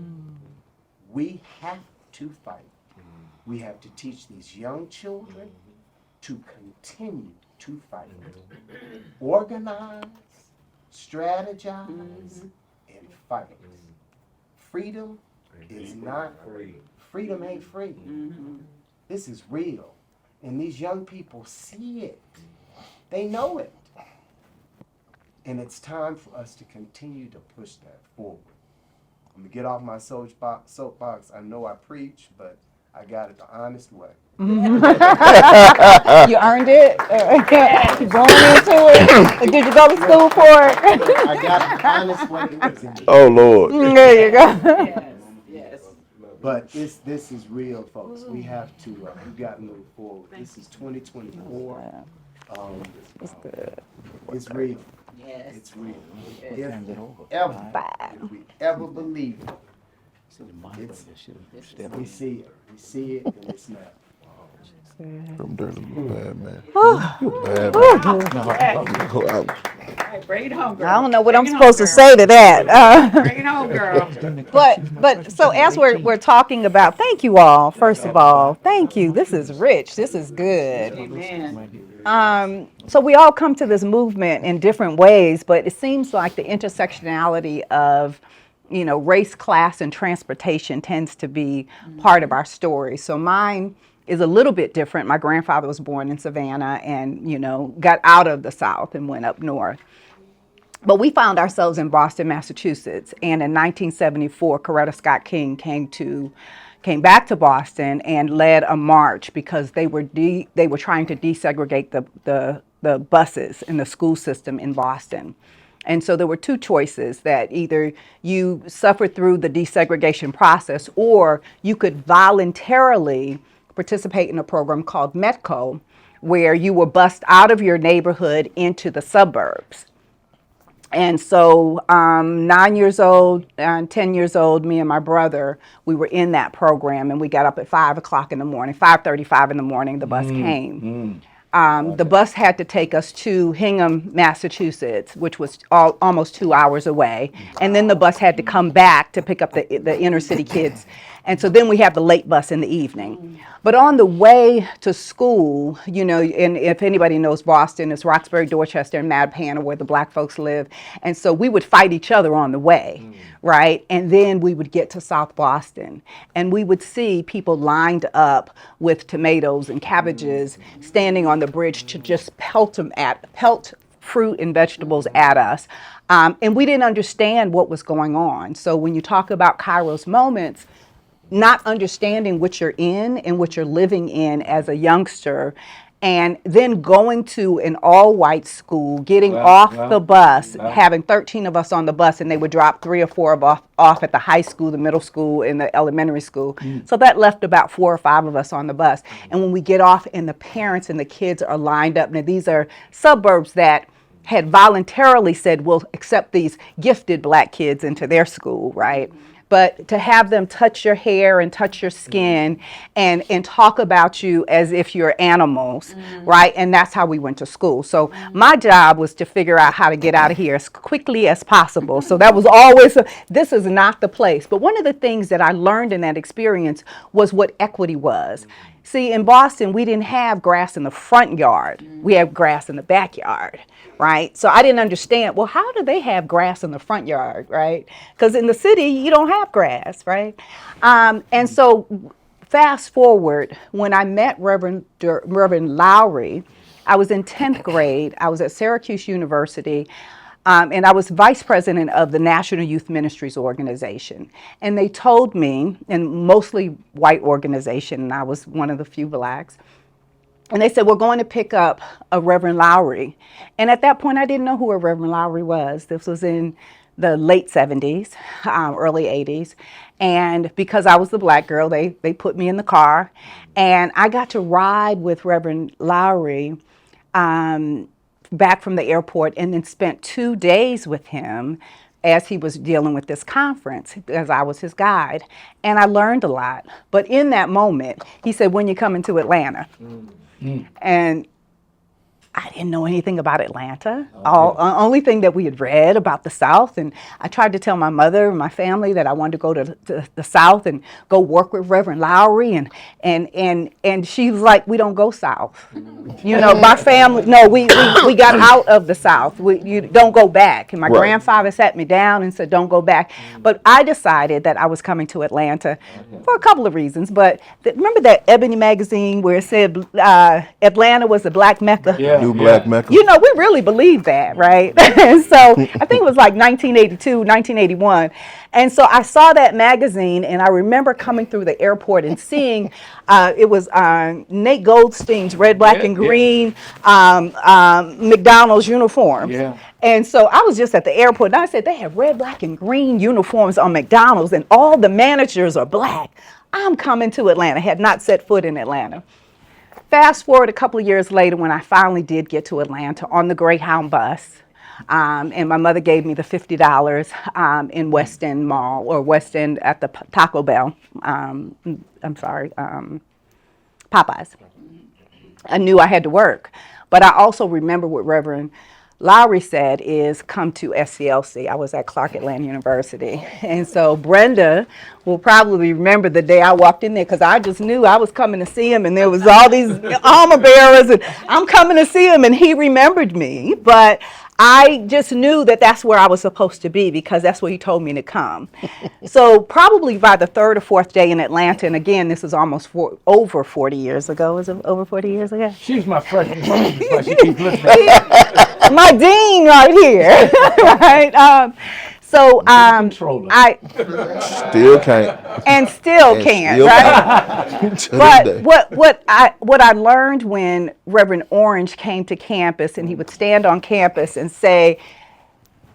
We have to fight. We have to teach these young children to continue to fight. Organize, strategize, and fight. Freedom is not free. Freedom ain't free. This is real. And these young people see it. They know it. And it's time for us to continue to push that forward. I'm gonna get off my soapbox. I know I preach, but I got it the honest way. You earned it. You going into it. Did you go to school for it? I got it the honest way. It was in me. Oh, Lord. There you go. Yes. Yes. But this is real, folks. We have to, we got to move forward. This is 2024. It's good. It's real. Yes. It's real. If we ever believe it, we see it. We see it, and it's now. From Dirty, you bad man. You bad man. Go out. Bring it home, girl. I don't know what I'm Bring it supposed home, to girl. say to that. Bring it home, girl. But so as we're talking about, thank you all. First of all, thank you. This is rich. This is good. Amen. So we all come to this movement in different ways, but it seems like the intersectionality of, race, class, and transportation tends to be part of our story. So mine is a little bit different. My grandfather was born in Savannah and, got out of the South and went up north. But we found ourselves in Boston, Massachusetts. And in 1974, Coretta Scott King came back to Boston and led a march because they were trying to desegregate the buses in the school system in Boston. And so there were two choices, that either you suffered through the desegregation process or you could voluntarily participate in a program called METCO, where you were bused out of your neighborhood into the suburbs. And so 9 years old and 10 years old, me and my brother, we were in that program, and we got up at 5 o'clock in the morning, 5:35 in the morning, the bus came. The bus had to take us to Hingham, Massachusetts, which was almost 2 hours away. And then the bus had to come back to pick up the inner city kids. And so then we have the late bus in the evening. But on the way to school, and if anybody knows Boston, it's Roxbury, Dorchester, and Mattapan, where the black folks live. And so we would fight each other on the way, right? And then we would get to South Boston, and we would see people lined up with tomatoes and cabbages standing on the bridge to just pelt fruit and vegetables at us. And we didn't understand what was going on. So when you talk about Kairos moments, not understanding what you're in and what you're living in as a youngster, and then going to an all-white school, getting off the bus, having 13 of us on the bus, and they would drop 3 or 4 of us off at the high school, the middle school, and the elementary school. So that left about 4 or 5 of us on the bus. And when we get off and the parents and the kids are lined up, now these are suburbs that had voluntarily said, we'll accept these gifted black kids into their school, right? But to have them touch your hair and touch your skin and talk about you as if you're animals, right? And that's how we went to school. So my job was to figure out how to get out of here as quickly as possible. So that was always, this is not the place. But one of the things that I learned in that experience was what equity was. See, in Boston, we didn't have grass in the front yard. We had grass in the backyard, right? So I didn't understand, well, how do they have grass in the front yard, right? Because in the city, you don't have grass, right? And so fast forward, when I met Reverend Lowry, I was in 10th grade. I was at Syracuse University. And I was vice president of the National Youth Ministries organization. And they told me, and mostly white organization, and I was one of the few blacks, and they said, we're going to pick up a Reverend Lowry. And at that point, I didn't know who a Reverend Lowry was. This was in the late 70s, early 80s. And because I was the black girl, they put me in the car. And I got to ride with Reverend Lowry back from the airport, and then spent 2 days with him as he was dealing with this conference, as I was his guide. And I learned a lot. But in that moment, he said, when you coming to Atlanta? And I didn't know anything about Atlanta. Only thing that we had read about the South. And I tried to tell my mother and my family that I wanted to go to the South and go work with Reverend Lowry. And she was like, we don't go South. My family, no, we got out of the South. You don't go back. And my grandfather sat me down and said, don't go back. But I decided that I was coming to Atlanta for a couple of reasons. But remember that Ebony magazine where it said Atlanta was the black Mecca? New Black Mecca. We really believe that, right? And so I think it was like 1982, 1981. And so I saw that magazine, and I remember coming through the airport and seeing it was Nate Goldstein's red, black, and green McDonald's uniforms. Yeah. And so I was just at the airport, and I said, they have red, black, and green uniforms on McDonald's, and all the managers are black. I'm coming to Atlanta. Had not set foot in Atlanta. Fast forward a couple of years later, when I finally did get to Atlanta on the Greyhound bus, and my mother gave me the $50 in West End Mall, or West End at the Taco Bell. Popeyes. I knew I had to work. But I also remember what Reverend Lowry said is come to SCLC. I was at Clark Atlanta University. And so Brenda will probably remember the day I walked in there because I just knew I was coming to see him and there was all these armor bearers and I'm coming to see him and he remembered me. But I just knew that that's where I was supposed to be because that's where he told me to come. So probably by the third or fourth day in Atlanta, and again, this is almost over 40 years ago. Is it over 40 years ago? She was my freshman student, but she keeps listening. My dean right here, right? So I Still can't. and still can't, still right? To But this day. what I learned when Reverend Orange came to campus and he would stand on campus and say,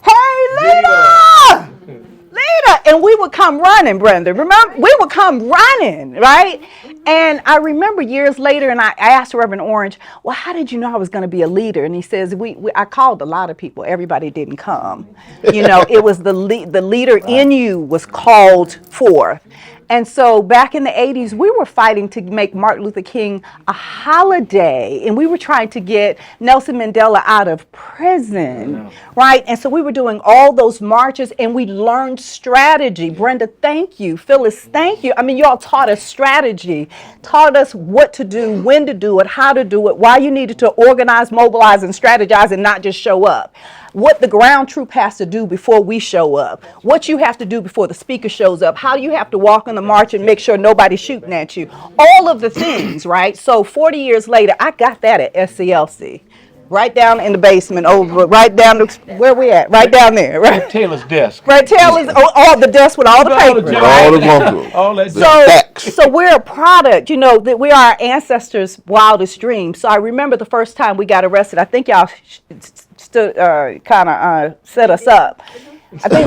"Hey, Lena! Lena!" And we would come running, Brenda. Remember, we would come running, right? And I remember years later, and I asked Reverend Orange, "Well, how did you know I was going to be a leader?" And he says, I called a lot of people. Everybody didn't come. You know, it was the leader in you was called forth. And so back in the 80s, we were fighting to make Martin Luther King a holiday. And we were trying to get Nelson Mandela out of prison, right? And so we were doing all those marches and we learned strategy. Brenda, thank you. Phyllis, thank you. I mean, y'all taught us strategy, taught us what to do, when to do it, how to do it, why you needed to organize, mobilize, and strategize and not just show up. What the ground troop has to do before we show up, what you have to do before the speaker shows up, how you have to walk on the march and make sure nobody's shooting at you, all of the things, right? So 40 years later, I got that at SCLC, right down in the basement, over, right down, where we at? Right down there, right? Taylor's desk. Right, Taylor's, all the desk with all the All the papers, junk. All right? the bunker. All that The junk. facts. So we're a product, you know, that we are our ancestors' wildest dreams. So I remember the first time we got arrested. I think y'all stood, kind of set us up. I think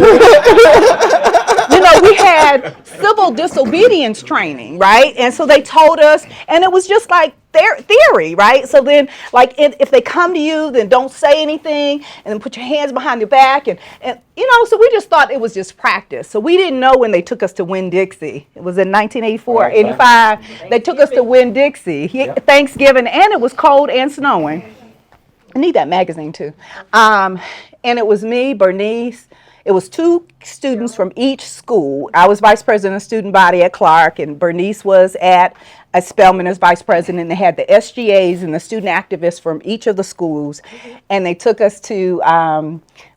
you know, we had civil disobedience training, right? And so they told us, and it was just like theory, right? So then, like, if they come to you, then don't say anything, and then put your hands behind your back, and you know, so we just thought it was just practice. So we didn't know when they took us to Winn-Dixie. It was in 1984, 85. They took us to Winn-Dixie, Thanksgiving, and it was cold and snowing. I need that magazine too. And it was me, Bernice. It was two students from each school. I was vice president of student body at Clark, and Bernice was at Spelman as vice president. And they had the SGAs and the student activists from each of the schools. And they took us to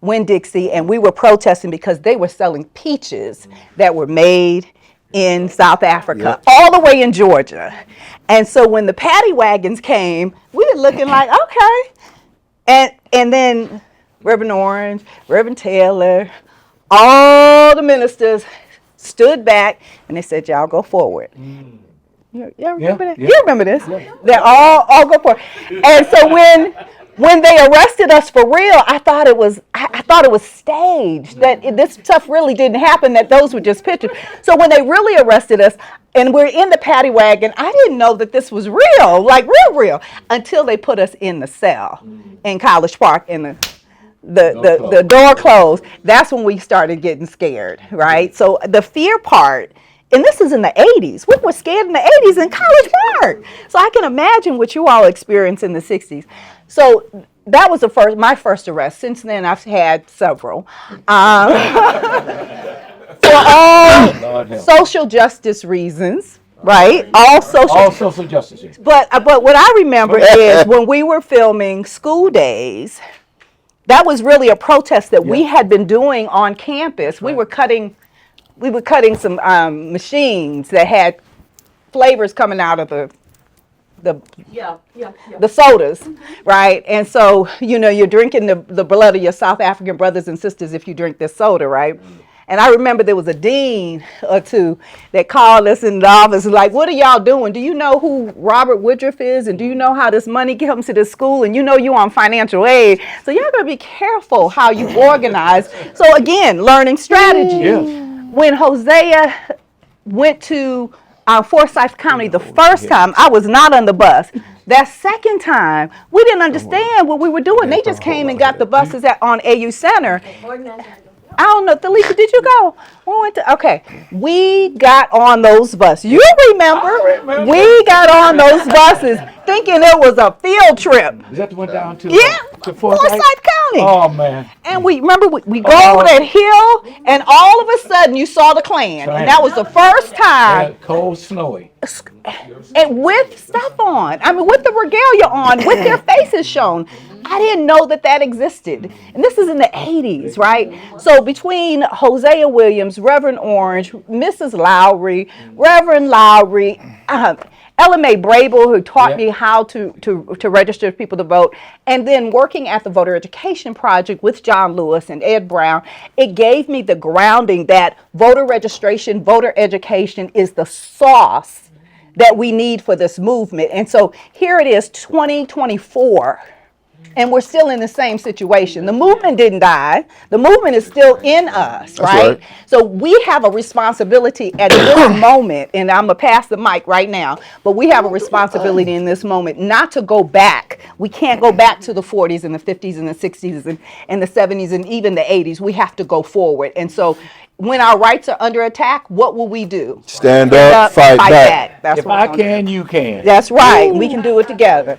Winn-Dixie, and we were protesting because they were selling peaches that were made in South Africa, all the way in Georgia. And so when the paddy wagons came, we were looking like, okay. And then Reverend Orange, Reverend Taylor, all the ministers stood back and they said, "Y'all go forward." You remember that? Yeah. You remember this? They all go forward. And so when they arrested us for real, I thought it was staged, that this stuff really didn't happen, that those were just pictures. So when they really arrested us and we're in the paddy wagon, I didn't know that this was real, like real, until they put us in the cell in College Park and the door closed. That's when we started getting scared, right? So the fear part, and this is in the 80s. We were scared in the 80s in College Park. So I can imagine what you all experienced in the 60s. So that was my first arrest. Since then, I've had several. For all social justice reasons, right? All social justice. Yes. But what I remember is when we were filming School Days, that was really a protest that we had been doing on campus. We were cutting some machines that had flavors coming out of the sodas, right? And so, you know, you're drinking the blood of your South African brothers and sisters if you drink this soda, right? And I remember there was a dean or two that called us in the office like, "What are y'all doing? Do you know who Robert Woodruff is? And do you know how this money comes to this school? And you know you on financial aid. So y'all gotta be careful how you organize." So again, learning strategy. Yes. When Hosea went to Forsyth County the first time, I was not on the bus. That second time, we didn't understand what we were doing. They just came and got the buses on AU Center. I don't know, Felicia, did you go? We went to, okay. We got on those buses. You remember? I remember. We got on those buses thinking it was a field trip. Is that the one down to Yeah, Forsyth? Forsyth County. Oh man. And we remember we go over that hill, and all of a sudden you saw the Klan, and that was the first time. Cold, snowy. And with stuff on, I mean, with the regalia on, with their faces shown. I didn't know that that existed. And this is in the 80s, right? So between Hosea Williams, Reverend Orange, Mrs. Lowry, Reverend Lowry, Ella Mae Brable, who taught me how to register people to vote, and then working at the Voter Education Project with John Lewis and Ed Brown, it gave me the grounding that voter registration, voter education is the sauce that we need for this movement. And so here it is, 2024. And we're still in the same situation. The movement didn't die. The movement is still in us, right? So we have a responsibility at this moment, and I'm going to pass the mic right now, but we have a responsibility in this moment not to go back. We can't go back to the 40s and the 50s and the 60s and the 70s and even the 80s. We have to go forward. And so when our rights are under attack, what will we do? Stand up, fight back. That's If what I we're gonna can, you can. do. That's right. We can do it together.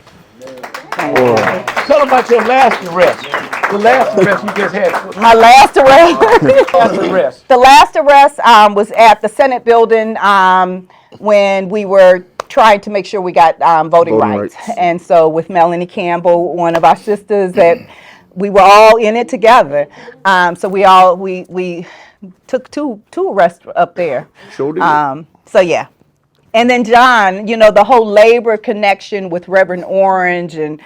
Tell them about your last arrest. The last arrest you just had. My last arrest. Last arrest. The last arrest was at the Senate building when we were trying to make sure we got voting rights. And so with Melanie Campbell, one of our sisters, that we were all in it together. So we took two arrests up there. Sure did. So yeah. And then John, you know, the whole labor connection with Reverend Orange and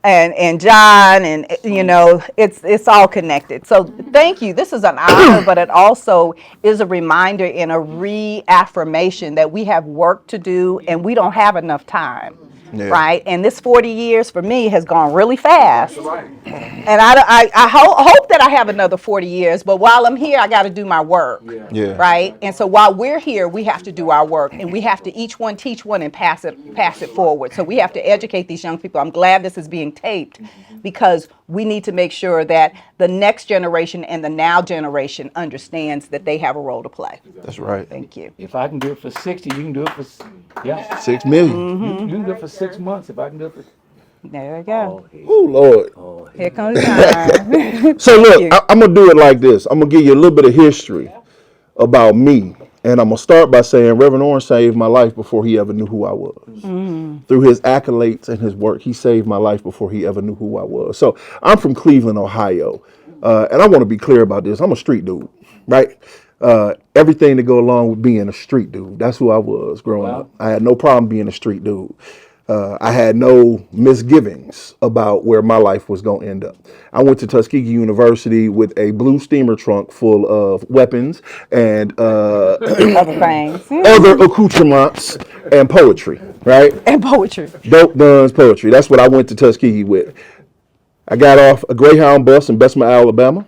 John, and you know, it's all connected. So thank you. This is an honor, but it also is a reminder and a reaffirmation that we have work to do and we don't have enough time. Yeah. Right? And this 40 years for me has gone really fast. And I hope that I have another 40 years, but while I'm here, I got to do my work. Yeah. Right? And so while we're here, we have to do our work, and we have to each one teach one and pass it forward. So we have to educate these young people. I'm glad this is being taped because we need to make sure that the next generation and the now generation understands that they have a role to play. That's right. Thank you. If I can do it for 60, you can do it for 6 million. You can do it for 6 months. If I can do it for. There we go. Oh Lord. Here comes time. So look, I'm gonna do it like this. I'm gonna give you a little bit of history about me, and I'm gonna start by saying Reverend Orange saved my life before he ever knew who I was. Through his accolades and his work, he saved my life before he ever knew who I was. So I'm from Cleveland, Ohio, and I want to be clear about this. I'm a street dude, right? Everything to go along with being a street dude. That's who I was growing up. I had no problem being a street dude. I had no misgivings about where my life was going to end up. I went to Tuskegee University with a blue steamer trunk full of weapons and Other things. other accoutrements and poetry, right? And poetry. Dope guns, poetry. That's what I went to Tuskegee with. I got off a Greyhound bus in Bessemer, Alabama.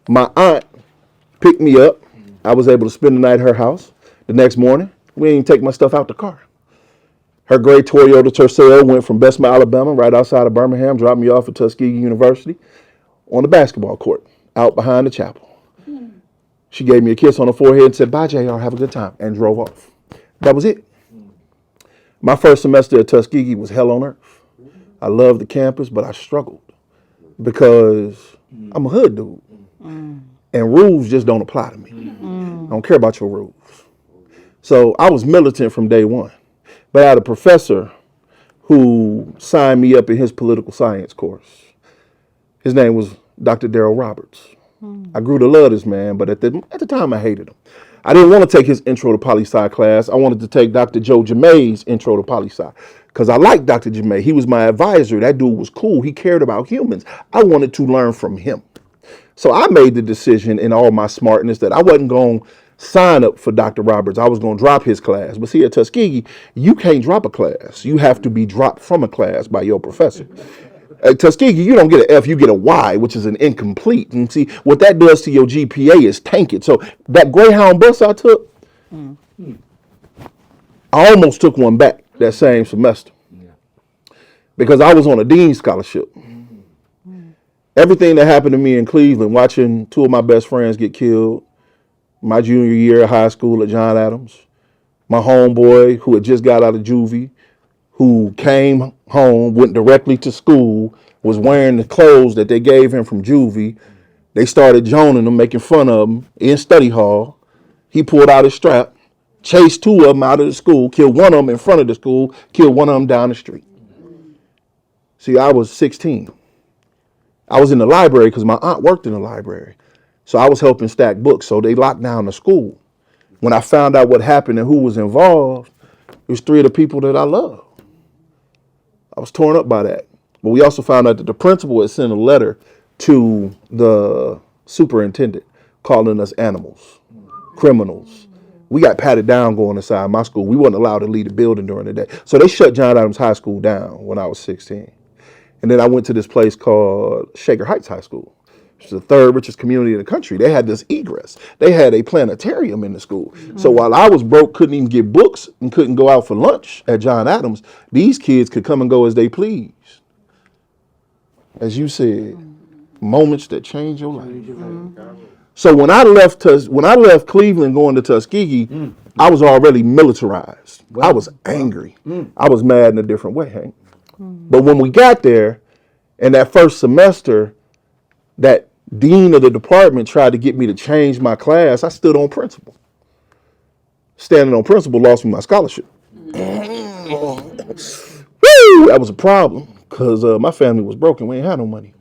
My aunt picked me up. I was able to spend the night at her house. The next morning, we didn't even take my stuff out the car. Her gray Toyota Tercel went from Bessemer, Alabama, right outside of Birmingham, dropped me off at Tuskegee University on the basketball court out behind the chapel. She gave me a kiss on the forehead and said, "Bye, JR, have a good time," and drove off. That was it. My first semester at Tuskegee was hell on earth. I loved the campus, but I struggled because I'm a hood dude. And rules just don't apply to me. I don't care about your rules. So I was militant from day one. But I had a professor who signed me up in his political science course. His name was Dr. Darrell Roberts. I grew to love this man, but at the time I hated him. I didn't want to take his intro to poli-sci class. I wanted to take Dr. Joe Jemai's intro to poli-sci because I liked Dr. Jemai. He was my advisor. That dude was cool. He cared about humans. I wanted to learn from him. So I made the decision in all my smartness that I wasn't going to sign up for Dr. Roberts. I was going to drop his class. But see, at Tuskegee, you can't drop a class. You have to be dropped from a class by your professor. At Tuskegee, you don't get an F, you get a Y, which is an incomplete. And see, what that does to your GPA is tank it. So that Greyhound bus I took, I almost took one back that same semester because I was on a dean's scholarship. everything that happened to me in Cleveland, watching two of my best friends get killed, my junior year of high school at John Adams, my homeboy who had just got out of juvie, who came home, went directly to school, was wearing the clothes that they gave him from juvie. They started joning him, making fun of him in study hall. He pulled out his strap, chased two of them out of the school, killed one of them in front of the school, killed one of them down the street. See, I was 16. I was in the library because my aunt worked in the library. So I was helping stack books. So they locked down the school. When I found out what happened and who was involved, it was three of the people that I love. I was torn up by that. But we also found out that the principal had sent a letter to the superintendent calling us animals, criminals. We got patted down going inside my school. We weren't allowed to leave the building during the day. So they shut John Adams High School down when I was 16. And then I went to this place called Shaker Heights High School, which is the third richest community in the country. They had this egress. They had a planetarium in the school. So while I was broke, couldn't even get books, and couldn't go out for lunch at John Adams, these kids could come and go as they pleased. As you said, moments that change your life. So when I left Cleveland going to Tuskegee, I was already militarized. I was angry. I was mad in a different way, Hank. But when we got there, in that first semester, that dean of the department tried to get me to change my class. I stood on principle. Standing on principle lost me my scholarship. Woo! That was a problem because my family was broken. We ain't had no money.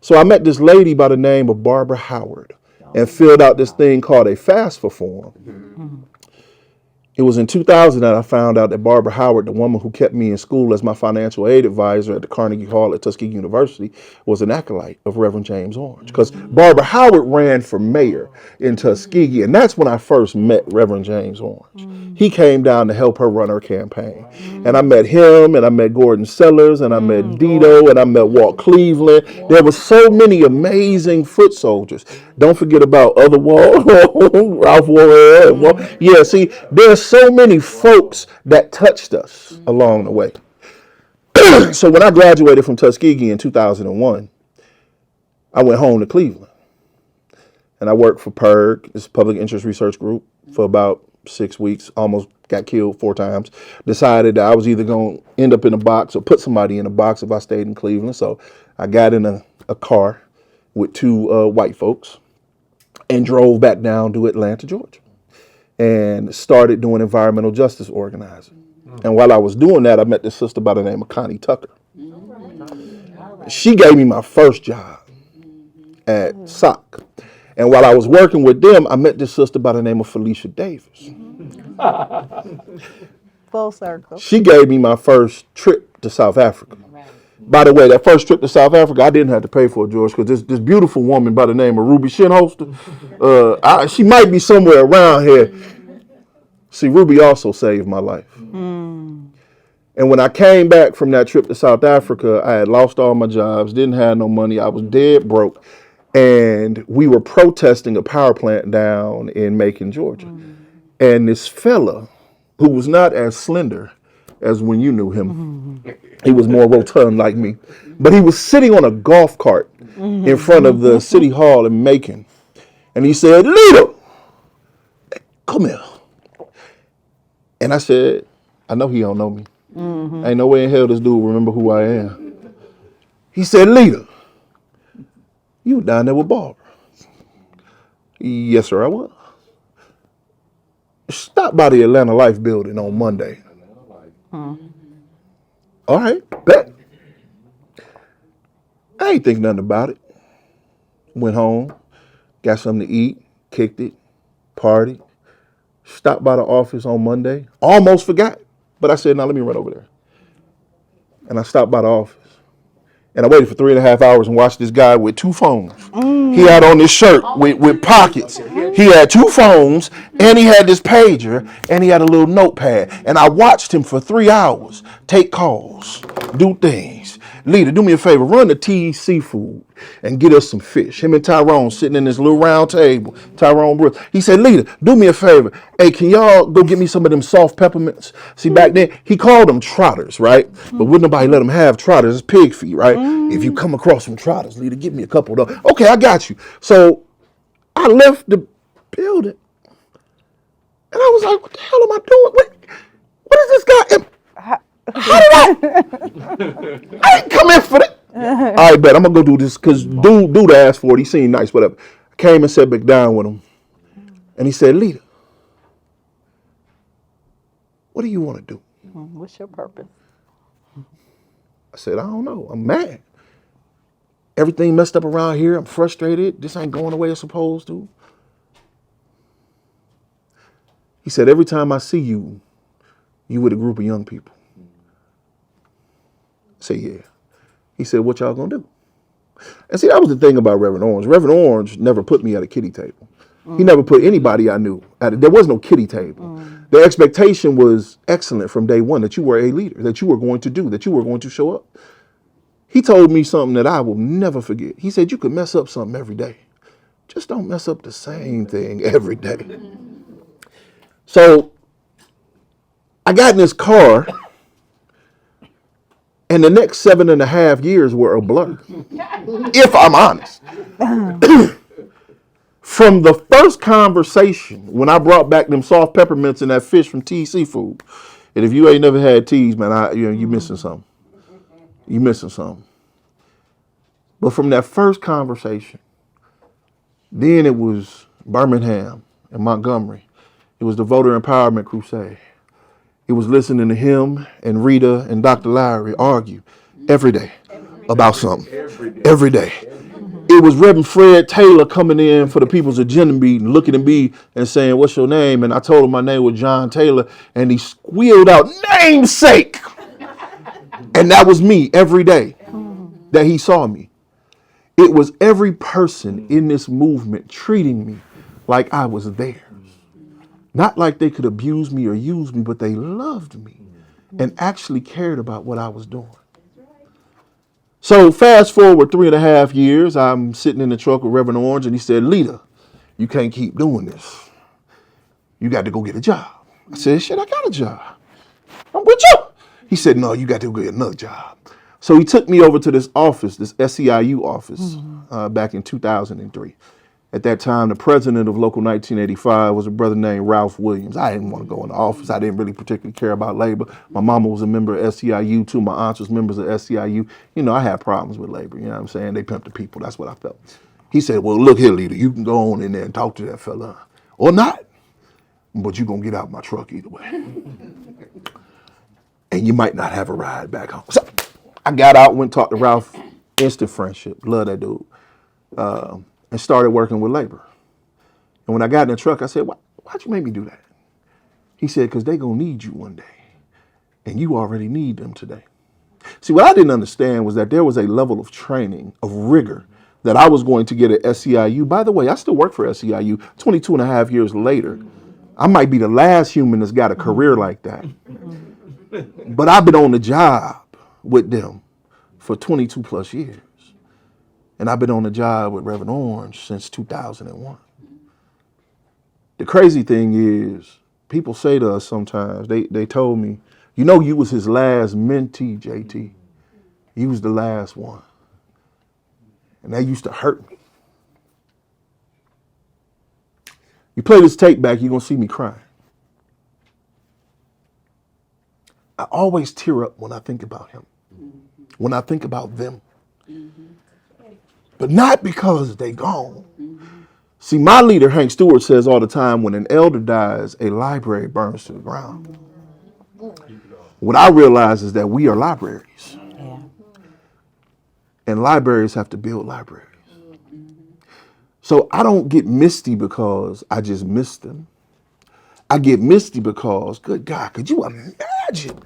So I met this lady by the name of Barbara Howard and filled out this thing called a FAFSA form. It was in 2000 that I found out that Barbara Howard, the woman who kept me in school as my financial aid advisor at the Carnegie Hall at Tuskegee University, was an acolyte of Reverend James Orange. Because Barbara Howard ran for mayor in Tuskegee, and that's when I first met Reverend James Orange. He came down to help her run her campaign. And I met him, and I met Gordon Sellers, and I met Dito, and I met Walt Cleveland. There were so many amazing foot soldiers. Don't forget about Other Wall, Ralph Warren. Yeah, see, there's so many folks that touched us along the way. So when I graduated from Tuskegee in 2001, I went home to Cleveland. And I worked for PIRG, this Public Interest Research Group, for about 6 weeks. Almost got killed 4 times. Decided that I was either going to end up in a box or put somebody in a box if I stayed in Cleveland. So I got in a car with 2 white folks and drove back down to Atlanta, Georgia, and started doing environmental justice organizing. And while I was doing that, I met this sister by the name of Connie Tucker. She gave me my first job at SOC. And while I was working with them, I met this sister by the name of Felicia Davis. Full circle. She gave me my first trip to South Africa. By the way, that first trip to South Africa, I didn't have to pay for it, George, because this beautiful woman by the name of Ruby Shinholster, she might be somewhere around here. See, Ruby also saved my life. And when I came back from that trip to South Africa, I had lost all my jobs, didn't have no money, I was dead broke, and we were protesting a power plant down in Macon, Georgia. And this fella, who was not as slender as when you knew him, he was more rotund like me, but he was sitting on a golf cart in front of the city hall in Macon. And he said, "Leader, come here." And I said, "I know he don't know me. Ain't no way in hell this dude will remember who I am." He said, "Leader, you were down there with Barbara." "Yes, sir, I was." "Stop by the Atlanta Life building on Monday." All right, bet. I ain't think nothing about it. Went home, got something to eat, kicked it, partied. Stopped by the office on Monday. Almost forgot, but I said, "Now let me run over there." And I stopped by the office. And I waited for 3.5 hours and watched this guy with 2 phones. He had on this shirt with pockets. He had 2 phones, and he had this pager, and he had a little notepad. And I watched him for 3 hours take calls, do things. Leader, do me a favor, run to T's Seafood and get us some fish. Him and Tyrone sitting in this little round table. Tyrone Brooks. He said, Leader, do me a favor. Hey, can y'all go get me some of them soft peppermints? See, back then, he called them trotters, right? But wouldn't nobody let him have trotters. It's pig feet, right? If you come across some trotters, Leader, give me a couple of those. Okay, I got you. So I left the building. And I was like, what the hell am I doing? What is this guy? How did I didn't come in for that. All right, bet I'm gonna go do this because dude asked for it. He seemed nice, whatever. I came and sat back down with him, and he said, "Leader, what do you want to do?" What's your purpose? I said, "I don't know. I'm mad. Everything messed up around here. I'm frustrated. This ain't going the way it's supposed to." He said, "Every time I see you, you with a group of young people." I said, "Yeah." He said, "What y'all gonna do?" And see, that was the thing about Reverend Orange. Reverend Orange never put me at a kiddie table. He never put anybody I knew at it. There was no kiddie table. The expectation was excellent from day one that you were a leader, that you were going to do, that you were going to show up. He told me something that I will never forget. He said, you could mess up something every day. Just don't mess up the same thing every day. So I got in this car, and the next 7.5 years were a blur, if I'm honest. From the first conversation, when I brought back them soft peppermints and that fish from T Seafood, and if you ain't never had T's, man, you missing something. You missing something. But from that first conversation, then it was Birmingham and Montgomery. It was the Voter Empowerment Crusade. It was listening to him and Rita and Dr. Lowry argue every day about something. Every day. It was Reverend Fred Taylor coming in for the People's Agenda meeting, looking at me and saying, what's your name? And I told him my name was John Taylor, and he squealed out, namesake! And that was me every day that he saw me. It was every person in this movement treating me like I was theirs. Not like they could abuse me or use me, but they loved me and actually cared about what I was doing. So fast forward 3.5 years, I'm sitting in the truck with Reverend Orange, and he said, Leader, you can't keep doing this. You got to go get a job. I said, shit, I got a job. I'm with you. He said, no, you got to go get another job. So he took me over to this office, this SEIU office, back in 2003. At that time, the president of Local 1985 was a brother named Ralph Williams. I didn't want to go in the office. I didn't really particularly care about labor. My mama was a member of SEIU too. My aunts was members of SEIU. You know, I had problems with labor. You know what I'm saying? They pimped the people. That's what I felt. He said, well, look here, leader. You can go on in there and talk to that fella. Or not. But you're going to get out my truck either way. And you might not have a ride back home. So I got out, went and talked to Ralph. Instant friendship. Love that dude. And started working with labor. And when I got in the truck, I said, why'd you make me do that? He said, because they going to need you one day. And you already need them today. See, what I didn't understand was that there was a level of training, of rigor, that I was going to get at SEIU. By the way, I still work for SEIU 22.5 years later. I might be the last human that's got a career like that. But I've been on the job with them for 22 plus years. And I've been on the job with Reverend Orange since 2001. The crazy thing is, people say to us sometimes, they told me, you know, you was his last mentee, JT. You was the last one. And that used to hurt me. You play this tape back, you're going to see me crying. I always tear up when I think about him, when I think about them. But not because they gone. See, my leader, Hank Stewart, says all the time, when an elder dies, a library burns to the ground. What I realize is that we are libraries. Yeah. And libraries have to build libraries. So I don't get misty because I just miss them. I get misty because, good God, could you imagine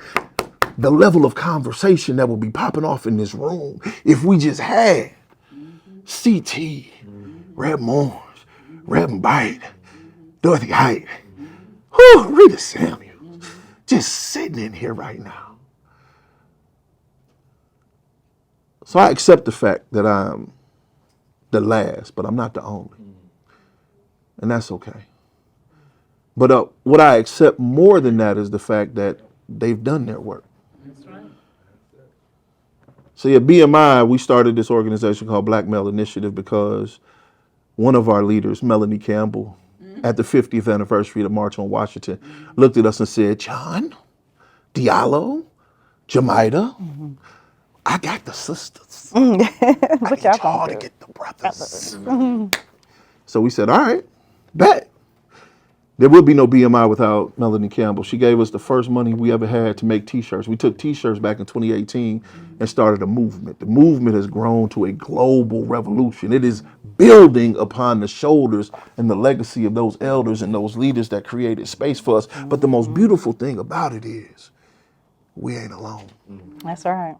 the level of conversation that would be popping off in this room if we just had CT, Reb Moores, Reb Bite, Dorothy Height, Rita Samuels, just sitting in here right now. So I accept the fact that I'm the last, but I'm not the only. And that's okay. But what I accept more than that is the fact that they've done their work. That's right. See, at BMI, we started this organization called Black Male Initiative because one of our leaders, Melanie Campbell, at the 50th anniversary of the March on Washington, looked at us and said, John, Diallo, Jamida, I got the sisters. I need y'all to get the brothers. So we said, all right, bet. There would be no BMI without Melanie Campbell. She gave us the first money we ever had to make T-shirts. We took T-shirts back in 2018 and started a movement. The movement has grown to a global revolution. It is building upon the shoulders and the legacy of those elders and those leaders that created space for us. But the most beautiful thing about it is we ain't alone. That's right.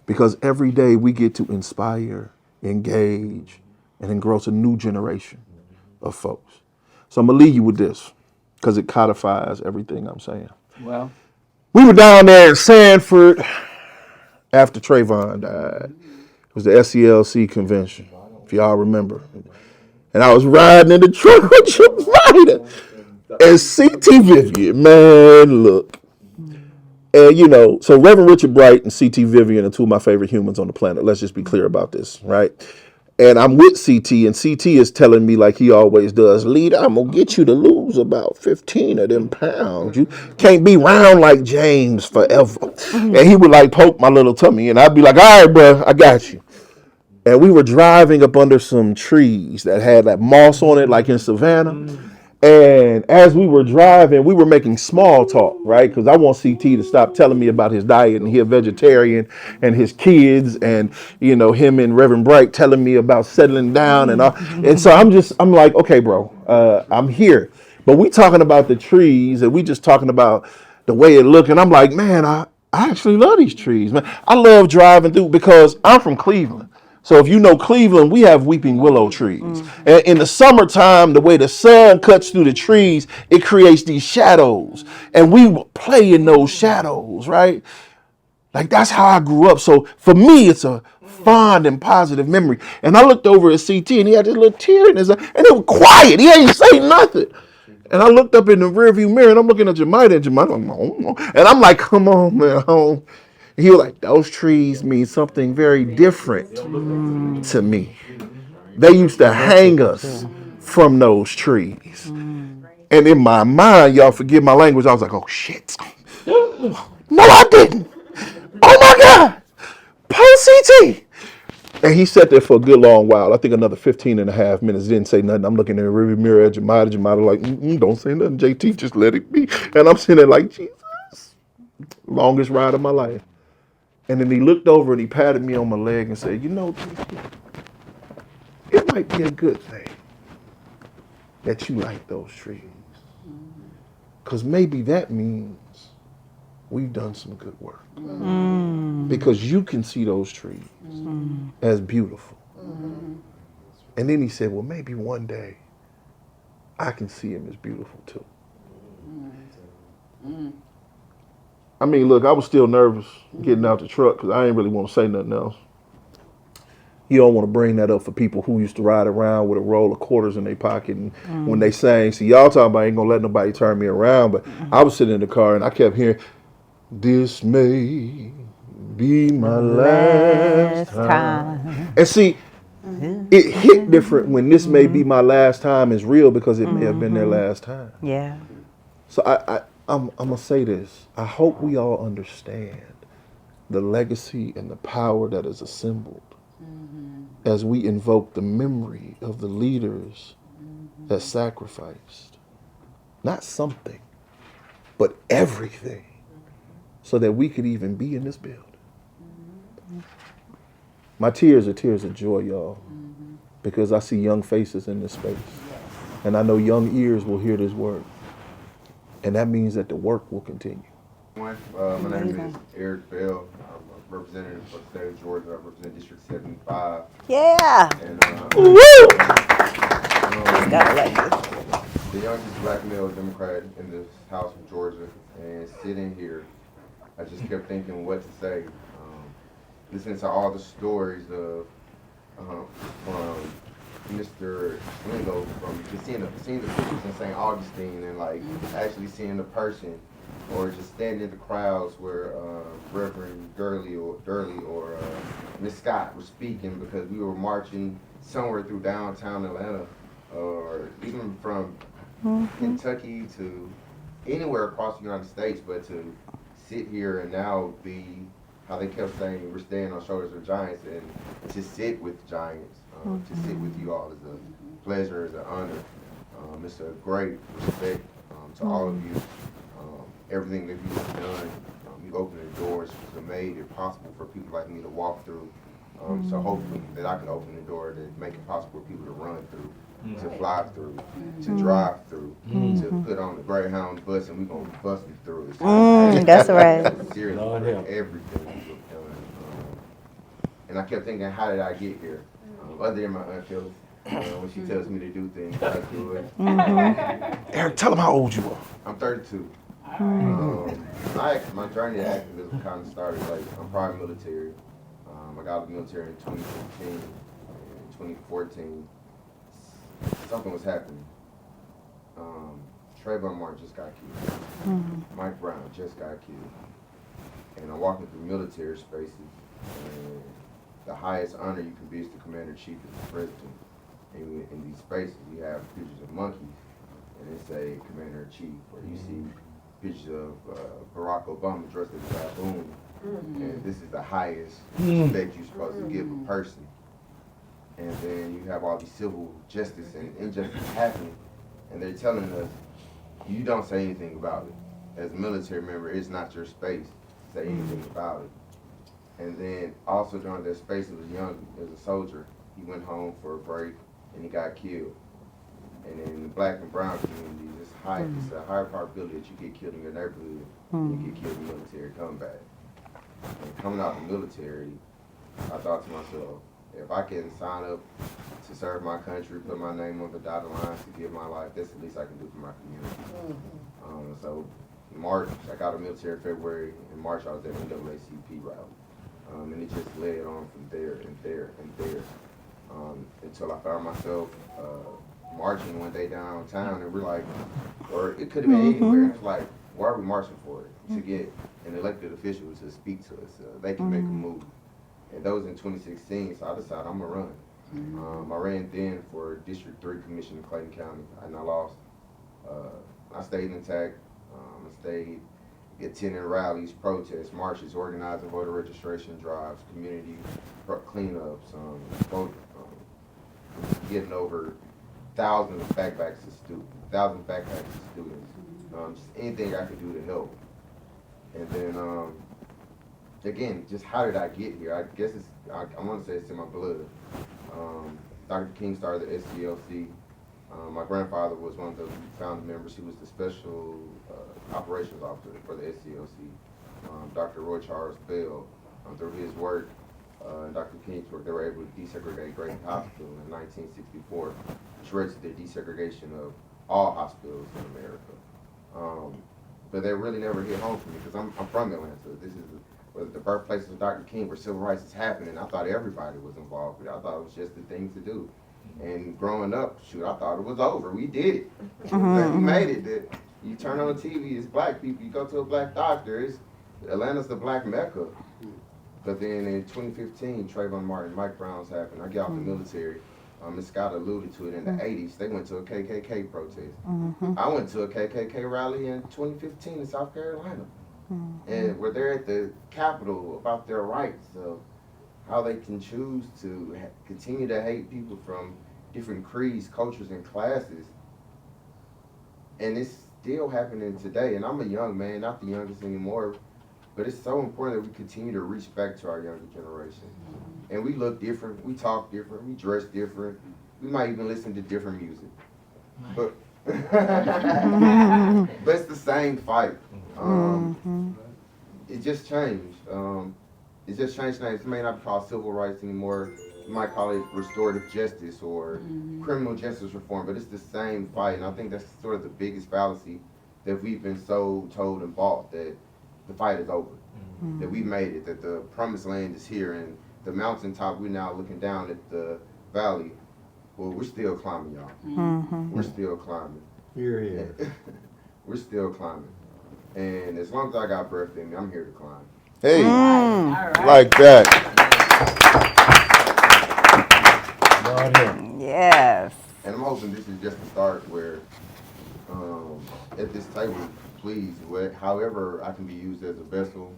Because every day we get to inspire, engage, and engross a new generation of folks. So I'm going to leave you with this because it codifies everything I'm saying. Well, We were down there in Sanford after Trayvon died. It was the SCLC convention, if y'all remember. And I was riding in the truck with Jamida and CT Vivian. Man, look. And, you know, so Reverend Richard Bright and CT Vivian are two of my favorite humans on the planet. Let's just be clear about this, right? And I'm with CT, and CT is telling me, like he always does, leader, I'm going to get you to lose about 15 of them pounds. You can't be round like James forever. And he would, like, poke my little tummy, and I'd be like, all right, bro, I got you. And we were driving up under some trees that had that moss on it, like in Savannah. And as we were driving, we were making small talk, right? Because I want CT to stop telling me about his diet and he's a vegetarian and his kids and, you know, him and Reverend Bright telling me about settling down and all. And so I'm like, okay, bro, I'm here. But we talking about the trees and we just talking about the way it look. And I'm like, man, I actually love these trees, man. I love driving through because I'm from Cleveland. So if you know Cleveland, we have weeping willow trees. And in the summertime, the way the sun cuts through the trees, it creates these shadows. And we will play in those shadows, right? Like that's how I grew up. So for me, it's a fond and positive memory. And I looked over at CT and he had this little tear in his eye. And it was quiet. He ain't say nothing. And I looked up in the rearview mirror and I'm looking at Jamida and Jamida, and I'm like, come on, man. He was like, those trees mean something very different to me. They used to hang us from those trees. And in my mind, y'all forgive my language, I was like, oh shit. No, I didn't. Oh my God. Post CT. And he sat there for a good long while. I think another 15 and a half minutes, didn't say nothing. I'm looking in the rearview mirror at Jamida like, don't say nothing, JT, just let it be. And I'm sitting there like, Jesus. Longest ride of my life. And then he looked over and he patted me on my leg and said, you know, it might be a good thing that you like those trees. Because maybe that means we've done some good work. Because you can see those trees as beautiful. And then he said, well, maybe one day I can see them as beautiful too. I mean, look, I was still nervous getting out the truck because I didn't really want to say nothing else. You don't want to bring that up for people who used to ride around with a roll of quarters in their pocket and when they sang. See, y'all talking about ain't going to let nobody turn me around, but I was sitting in the car and I kept hearing, this may be my last time. And see, it hit different when this may be my last time is real because it may have been their last time. Yeah. So I'm going to say this. I hope we all understand the legacy and the power that is assembled as we invoke the memory of the leaders that sacrificed. Not something, but everything so that we could even be in this building. My tears are tears of joy, y'all, because I see young faces in this space. And I know young ears will hear this word. And that means that the work will continue. My name is Eric Bell. I'm a representative for the state of Georgia. I represent District 75. Yeah. And Gotta like this. the youngest black male Democrat in this House of Georgia. And sitting here, I just kept thinking what to say. listening to all the stories of from Mr. Lingo, from just seeing the pictures in St. Augustine and like actually seeing the person, or just standing in the crowds where Reverend Durley or Miss Scott were speaking, because we were marching somewhere through downtown Atlanta, or even from Kentucky to anywhere across the United States, but to sit here and now be, how they kept saying, we're standing on shoulders of giants, and to sit with giants, to sit with you all is a pleasure, is an honor. It's a great respect to all of you. Everything that you've done, you opened the doors to made it possible for people like me to walk through. So hopefully that I can open the door to make it possible for people to run through, to fly through, to drive through, to put on the Greyhound bus, and we're going to bust them through. That's right. Seriously, Lord help. everything you've done. And I kept thinking, how did I get here? Other than my Aunt Phyllis, when she tells me to do things, I do it. Eric, tell them how old you are. I'm 32. My journey to activism kind of started like, I'm prior military. I got out of the military in 2015. In 2014, something was happening. Trayvon Martin just got killed. Mike Brown just got killed. And I'm walking through military spaces, and the highest honor you can be is the commander-in-chief of the president. And in these spaces, you have pictures of monkeys, and they say commander-in-chief, or you see pictures of Barack Obama dressed as a baboon. And this is the highest respect you're supposed to give a person. And then you have all these civil justice and injustice happening, and they're telling us, you don't say anything about it. As a military member, it's not your space to say anything about it. And then also during that space, it was young, as a soldier, he went home for a break and he got killed. And in the black and brown community, it's a higher probability that you get killed in your neighborhood than you get killed in military combat. And coming out of the military, I thought to myself, if I can sign up to serve my country, put my name on the dotted lines to give my life, that's the least I can do for my community. So in March, I got out of the military in February. In March, I was at NAACP rally. And it just led on from there and there and there, until I found myself marching one day downtown, and we're like, or it could have been anywhere. It's like, why are we marching for it? To get an elected official to speak to us, they can make a move. And that was in 2016, so I decided I'm gonna run. I ran then for District 3 Commission in Clayton County, and I lost. I stayed intact. I stayed attending rallies, protests, marches, organizing voter registration drives, community cleanups, getting over thousands of backpacks to students, just anything I could do to help. And then, again, just how did I get here? I guess I want to say it's in my blood. Dr. King started the SCLC. My grandfather was one of the founding members. He was the special operations officer for the SCLC. Dr. Roy Charles Bell, through his work and Dr. King's work, they were able to desegregate Grady Hospital in 1964, which led to the desegregation of all hospitals in America. But they really never hit home for me, because I'm from Atlanta. This is the birthplace of Dr. King, where civil rights is happening. I thought everybody was involved with it. I thought it was just the thing to do. And growing up, shoot, I thought it was over. We did it. We made it. You turn on TV, it's black people. You go to a black doctor. Atlanta's the black mecca. But then in 2015, Trayvon Martin, Mike Brown's happened. I got out the military. Ms. Scott alluded to it in the 80s. They went to a KKK protest. I went to a KKK rally in 2015 in South Carolina. And we're there at the Capitol about their rights of how they can choose to continue to hate people from different creeds, cultures, and classes. And it's still happening today. And I'm a young man, not the youngest anymore, but it's so important that we continue to reach back to our younger generation. And we look different, we talk different, we dress different, we might even listen to different music. But but it's the same fight. It just changed. It just changed names. It may not be called civil rights anymore. You might call it restorative justice or criminal justice reform, but it's the same fight. And I think that's sort of the biggest fallacy that we've been so told and bought, that the fight is over. that we made it, that the promised land is here, and the mountaintop, we're now looking down at the valley. Well, we're still climbing, y'all. We're still climbing. Here. We're still climbing. And as long as I got breath in me, I'm here to climb. Hey, All right. like that. Lord help. Yes. And I'm hoping this is just the start where, at this table, please, however I can be used as a vessel,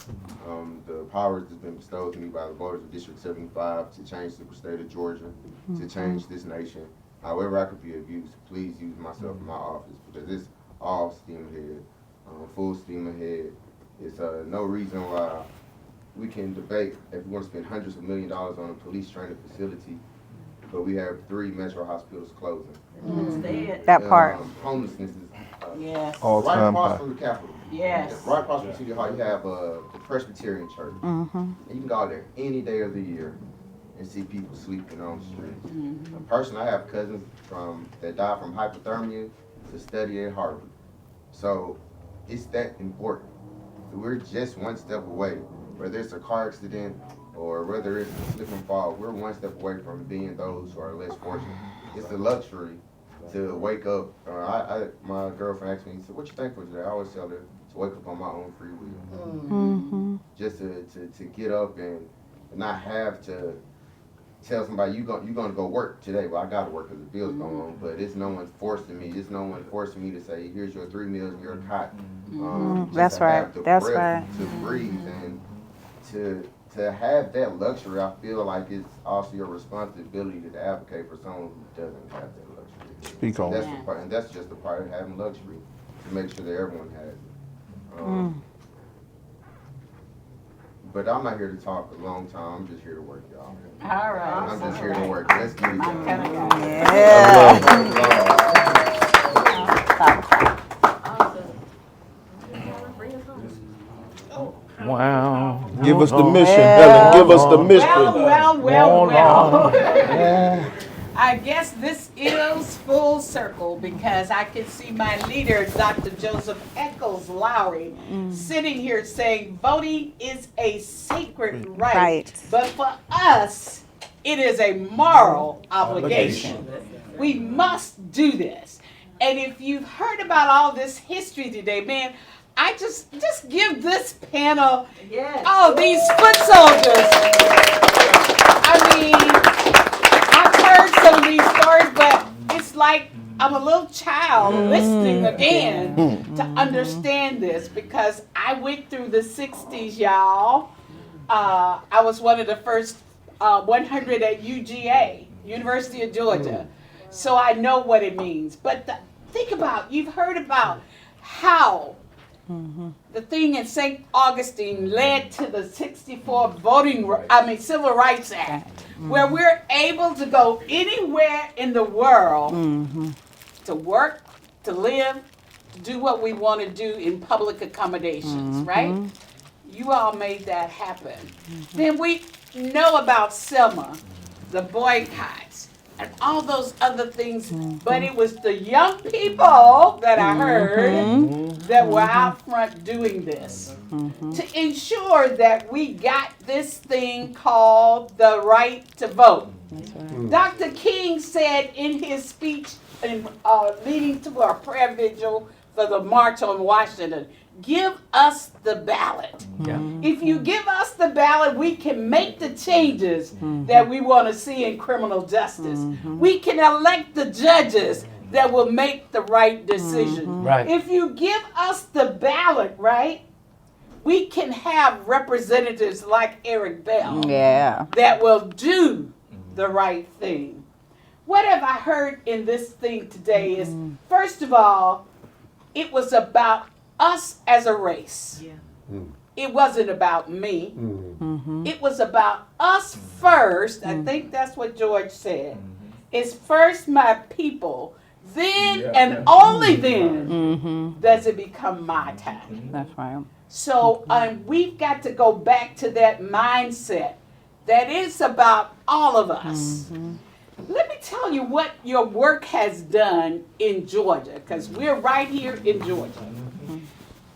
the powers that's been bestowed to me by the voters of District 75 to change the state of Georgia, to change this nation, however I could be of use, please use myself in my office, because it's all steam ahead, full steam ahead. It's no reason why we can debate if we want to spend hundreds of millions of dollars on a police training facility, but we have 3 metro hospitals closing. That part. Homelessness is Yes. All right time across high. from the Capitol. Yes. Right across from City Hall, you have the Presbyterian Church. And you can go out there any day of the year and see people sleeping on the streets. Personally, I have cousins that died from hypothermia to study at Harvard. So it's that important. We're just one step away, whether it's a car accident or whether it's a slip and fall, we're one step away from being those who are less fortunate. It's a luxury to wake up. My girlfriend asked me, she said, "What you thankful today?" I always tell her to wake up on my own free will. Just to get up and not have to tell somebody you're gonna go work today. Well, I gotta work because the bills go on, but it's no one forcing me. It's no one forcing me to say, "Here's your 3 meals and your cot." Just That's to right. have the That's breath right. to breathe and to have that luxury. I feel like it's also your responsibility to advocate for someone who doesn't have that luxury. Speak on That's it. the part, and that's just the part of having luxury, to make sure that everyone has it. But I'm not here to talk a long time. I'm just here to work, y'all. All right. I'm just here to work. Let's get it done. Yeah. Wow. Give us the mission, Helen. Give us the mission. Well. I guess this is full circle because I can see my leader, Dr. Joseph Eccles Lowry, sitting here saying voting is a sacred right. But for us, it is a moral obligation. We must do this. And if you've heard about all this history today, man, I just give this panel, these foot soldiers. I mean, I've heard some of these stories, but it's like I'm a little child listening again to understand this, because I went through the 60s, y'all. I was one of the first 100 at UGA, University of Georgia. So I know what it means. But think about, you've heard about how the thing in St. Augustine led to the 64 Civil Rights Act, where we're able to go anywhere in the world to work, to live, to do what we want to do in public accommodations, right? You all made that happen. Then we know about Selma, the boycotts, and all those other things, but it was the young people that I heard that were out front doing this to ensure that we got this thing called the right to vote. Dr. King said in his speech leading to our prayer vigil for the March on Washington, give us the ballot. If you give us the ballot, we can make the changes that we want to see in criminal justice. We can elect the judges that will make the right decision. If you give us the ballot, right, we can have representatives like Eric Bell that will do the right thing. What have I heard in this thing today is, first of all, it was about us as a race. It wasn't about me. It was about us first. I think that's what George said. It's first my people, then and only then does it become my time. That's right. So we've got to go back to that mindset that it's about all of us. Let me tell you what your work has done in Georgia, because we're right here in Georgia.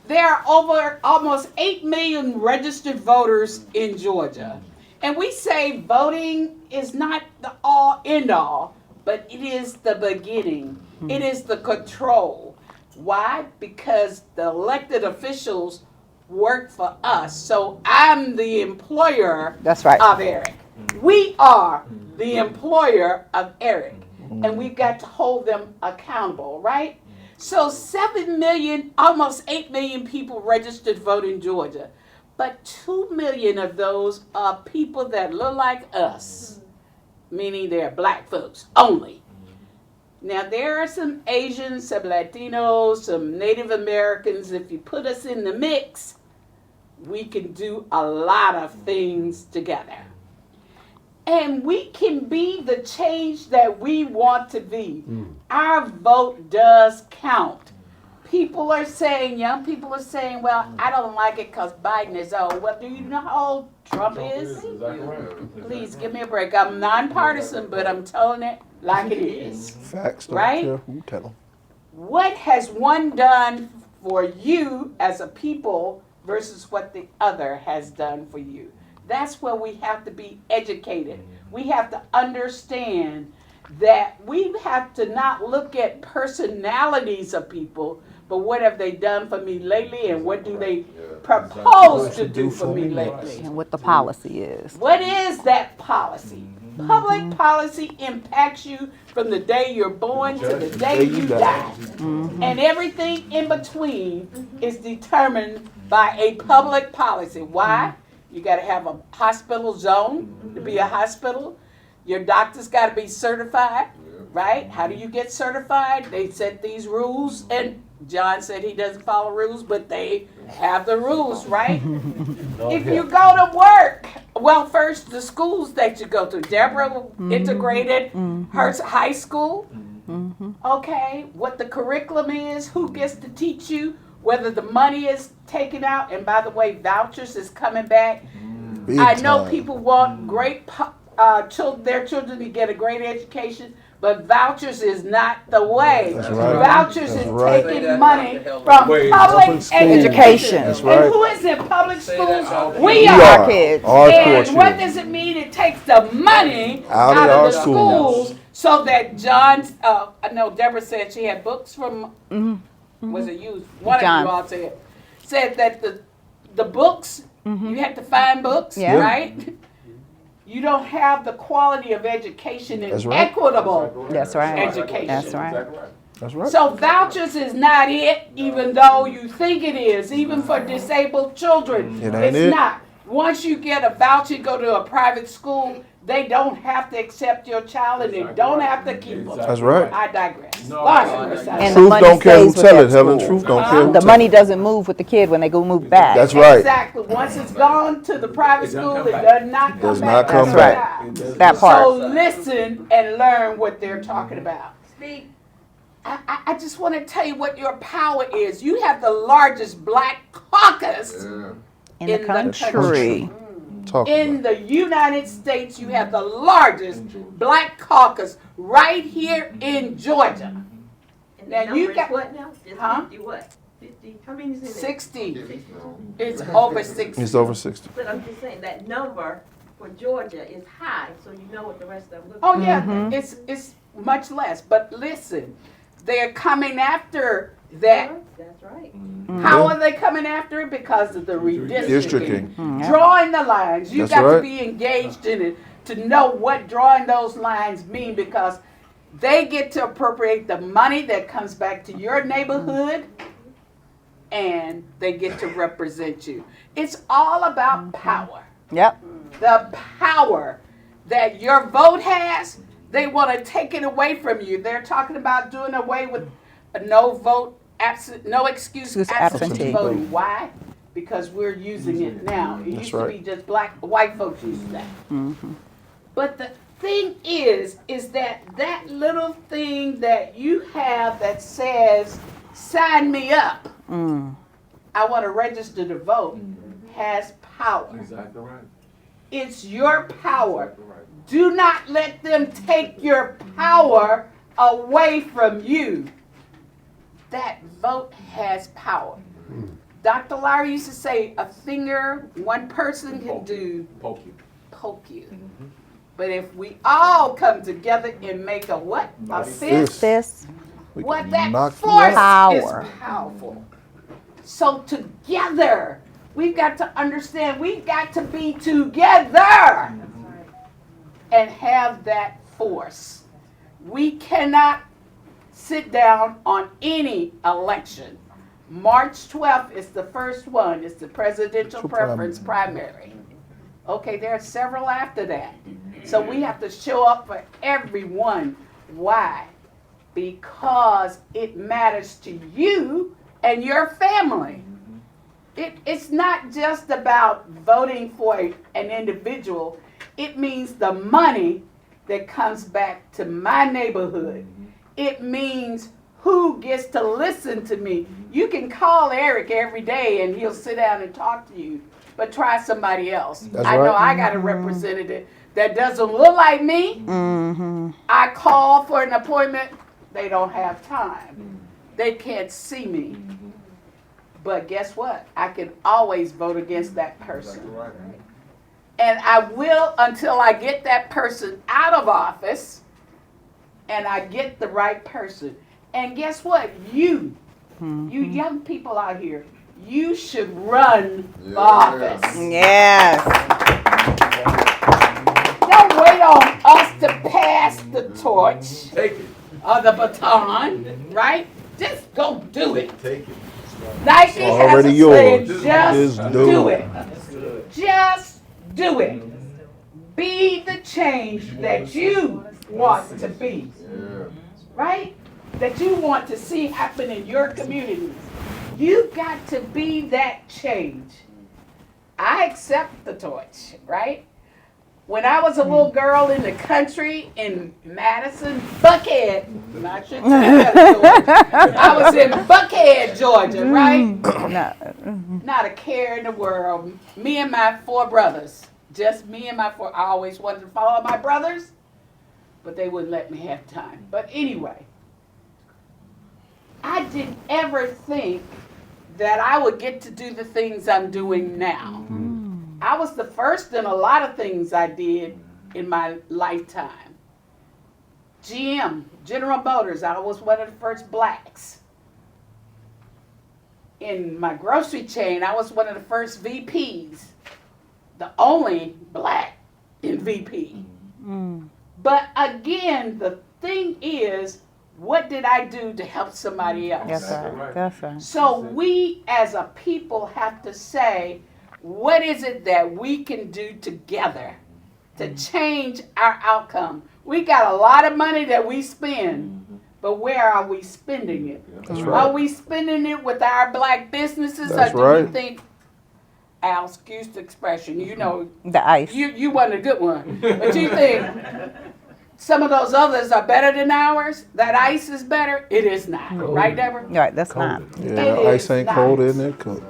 there are over almost 8 million registered voters in Georgia. And we say voting is not the all end all, but it is the beginning. It is the control. Why? Because the elected officials work for us. So I'm the employer That's right. of Eric. We are the employer of Eric. And we've got to hold them accountable, right? So 7 million, almost 8 million people registered to vote in Georgia. But 2 million of those are people that look like us, meaning they're black folks only. Now, there are some Asians, some Latinos, some Native Americans. If you put us in the mix, we can do a lot of things together. And we can be the change that we want to be. Our vote does count. People are saying, young people are saying, well, I don't like it because Biden is old. Well, do you know how old Trump is? Please give me a break. I'm nonpartisan, but I'm telling it like it is. Facts. Right? Who tell them? What has one done for you as a people versus what the other has done for you? That's where we have to be educated. We have to understand that we have to not look at personalities of people, but what have they done for me lately and what do they propose to do for me lately? And what the policy is. What is that policy? Public policy impacts you from the day you're born to the day you die. And everything in between is determined by a public policy. Why? You got to have a hospital zone to be a hospital. Your doctor's got to be certified, right? How do you get certified? They set these rules, and John said he doesn't follow rules, but they have the rules, right? If you go to work, well, first, the schools that you go to, Deborah integrated her high school. Okay, what the curriculum is, who gets to teach you, whether the money is taken out, and by the way, vouchers is coming back. Big I know time. people want their children to get a great education, but vouchers is not the way. That's right. Vouchers That's is right. taking money from public education. That's And right. who is in public schools? We We are. are. kids. Our poor And what children. does it mean? It takes the money Out out of our of the schools. schools so that John's, I know Deborah said she had books from, was it you? One John. of you all said that the books, you had to find books, Yeah. right? You don't have the quality of education and That's right. equitable That's right. education. That's right. That's right. So vouchers is not it, even though you think it is, even for disabled children. It ain't It's it. not. Once you get a voucher, go to a private school, they don't have to accept your child and they don't have to keep them. That's right. I digress. Larson, Miss And the Truth money don't care who stays with tell that it, Helen. school. Truth don't care who The tell money it. doesn't move with the kid when they go move back. That's right. Exactly. Once it's gone to the private doesn't school, come it back. does not come Does back. not come That's back. right. That part. So listen and learn what they're talking about. I just want to tell you what your power is. You have the largest black caucus in the in the country. Talk in about the United States. You have the largest black caucus right here in Georgia. And Now the you number got- is what now? Just Huh? 50 what? 50, how many is in it? 60. It's over 60. it. It's over 60. But I'm just saying that number for Georgia is high, so you know what the rest of them look Oh like. yeah, it's much less. But listen, they're coming after that. That's right. How are they coming after it? Because of the redistricting. Districting. Drawing the lines. You That's got to right. be engaged in it to know what drawing those lines mean, because they get to appropriate the money that comes back to your neighborhood and they get to represent you. It's all about power. Yep. The power that your vote has, they want to take it away from you. They're talking about doing away with a no vote, no excuse absentee Absentee. voting. Why? Because we're using it now. It That's used to right. be just white folks used that. But the thing is that little thing that you have that says, sign me up, I want to register to vote, has power. Exactly right. It's your power. Do not let them take your power away from you. That vote has power. Dr. Lowry used to say, a finger one person can do, Poke you. poke you. But if we all come together and make a what? A fist. This What that knock you force Power. is powerful. So together, we've got to understand, we've got to be together and have that force. We cannot sit down on any election. March 12th is the first one. It's the presidential preference primary. Okay, there are several after that. So we have to show up for everyone. Why? Because it matters to you and your family. It's not just about voting for an individual. It means the money that comes back to my neighborhood. It means who gets to listen to me. You can call Eric every day and he'll sit down and talk to you, but try somebody else. That's I know right. I got a representative that doesn't look like me. I call for an appointment, they don't have time. They can't see me. But guess what? I can always vote against that person. And I will until I get that person out of office and I get the right person. And guess what? You young people out here, you should run for office. Yes. Don't wait on us to pass the torch Take it. or the baton, right? Just go do it. Take it. Nike has Already a yours. saying, just Just do do it. Just do it. Be the change that you want to be. Right? That you want to see happen in your communities. You got to be that change. I accept the torch, right? When I was a little girl in the country in Madison, Buckhead, I shouldn't say that, Georgia. I was in Buckhead, Georgia, right? Not a care in the world. Me and my 4 brothers. Just me and my 4. I always wanted to follow my brothers, but they wouldn't let me have time. But anyway, I didn't ever think that I would get to do the things I'm doing now. I was the first in a lot of things I did in my lifetime. GM, General Motors, I was one of the first blacks. In my grocery chain, I was one of the first VPs. The only black in VP. But again, the thing is, what did I do to help somebody else? That's right. That's right. So we as a people have to say, what is it that we can do together to change our outcome? We got a lot of money that we spend, but where are we spending it? That's right. Are we spending it with our black businesses? That's or do right. you think, Al, excuse the expression, you know, The ice. you wasn't a good one, but you think some of those others are better than ours? That ice is better? It is not. Right, Deborah? Right, that's not. Yeah, It ice is ain't not. cold, isn't it? Cold.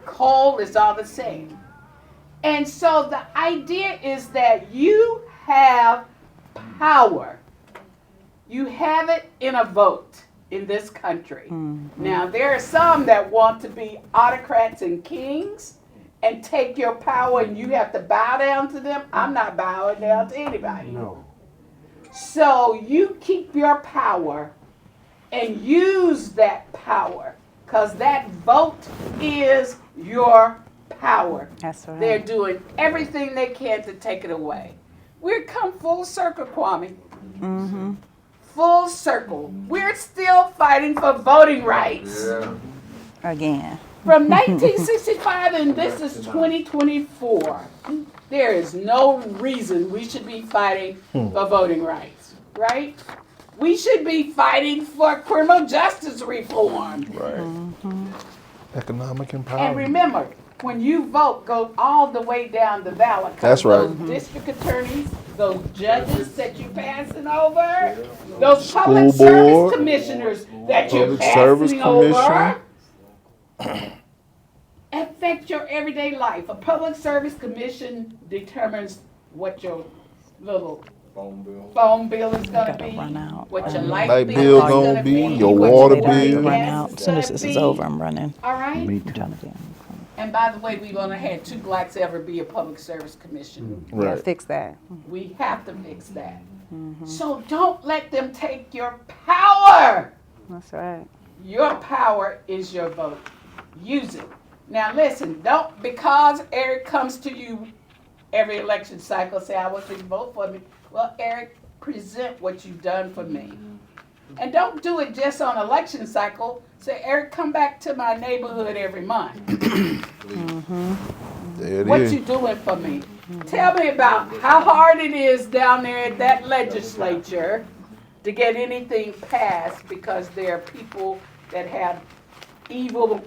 Coal is all the same. And so the idea is that you have power. You have it in a vote in this country. Now, there are some that want to be autocrats and kings and take your power and you have to bow down to them. I'm not bowing down to anybody. No. So you keep your power and use that power, because that vote is your power. That's right. They're doing everything they can to take it away. We've come full circle, Kwame. Full circle. We're still fighting for voting rights. Again. From 1965, and this is 2024. There is no reason we should be fighting for voting rights, right? We should be fighting for criminal justice reform. Right. Economic And empowerment. remember, when you vote, go all the way down the ballot. 'Cause That's right. Those district attorneys, those judges that you're passing over, those public School service board, commissioners that you're Public Service passing over, Commission. affect your everyday life. A public service commission determines what your little phone bill is gonna Gotta be, run out. what your Light light bill bill is gonna gonna be, be, your what water your bill. Run gas out. is As soon as gonna this is be. over, I'm running. All right? I'm trying to be. And by the way, we've only had 2 blacks ever be a public service commissioner. Yeah, Right. fix that. We have to fix that. So don't let them take your power. That's right. Your power is your vote. Use it. Now listen, don't, because Eric comes to you every election cycle, say, I want you to vote for me. Well, Eric, present what you've done for me. And don't do it just on election cycle. Say, Eric, come back to my neighborhood every month. There it What is. you doing for me? Tell me about how hard it is down there at that legislature to get anything passed because there are people that have evil,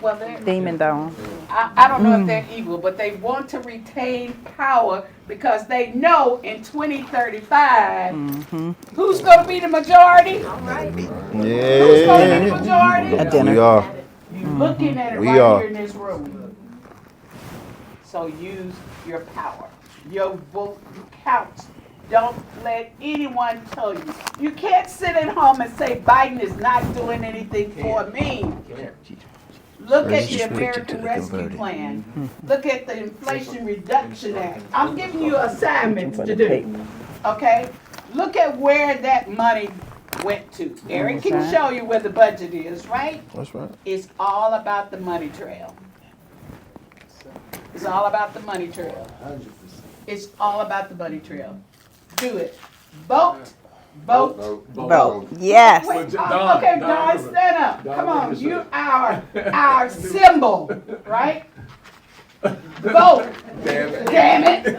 well, Demon Dome. I don't know if they're evil, but they want to retain power because they know in 2035, who's going to be the majority? All right. Who's going to be the Yeah. majority? At dinner. We are. You're looking at it We right are. here in this room. So use your power. Your vote counts. Don't let anyone tell you. You can't sit at home and say Biden is not doing anything for me. Look at the American Rescue Plan. Look at the Inflation Reduction Act. I'm giving you assignments to do. Okay? Look at where that money went to. Eric can show you where the budget is, right? That's right. It's all about the money trail. It's all about the money trail. It's all about the money trail. Do it. Vote. Vote. Vote. Yes. Wait, okay, Don, stand up. Come on, you are our symbol, right? Vote. Damn it.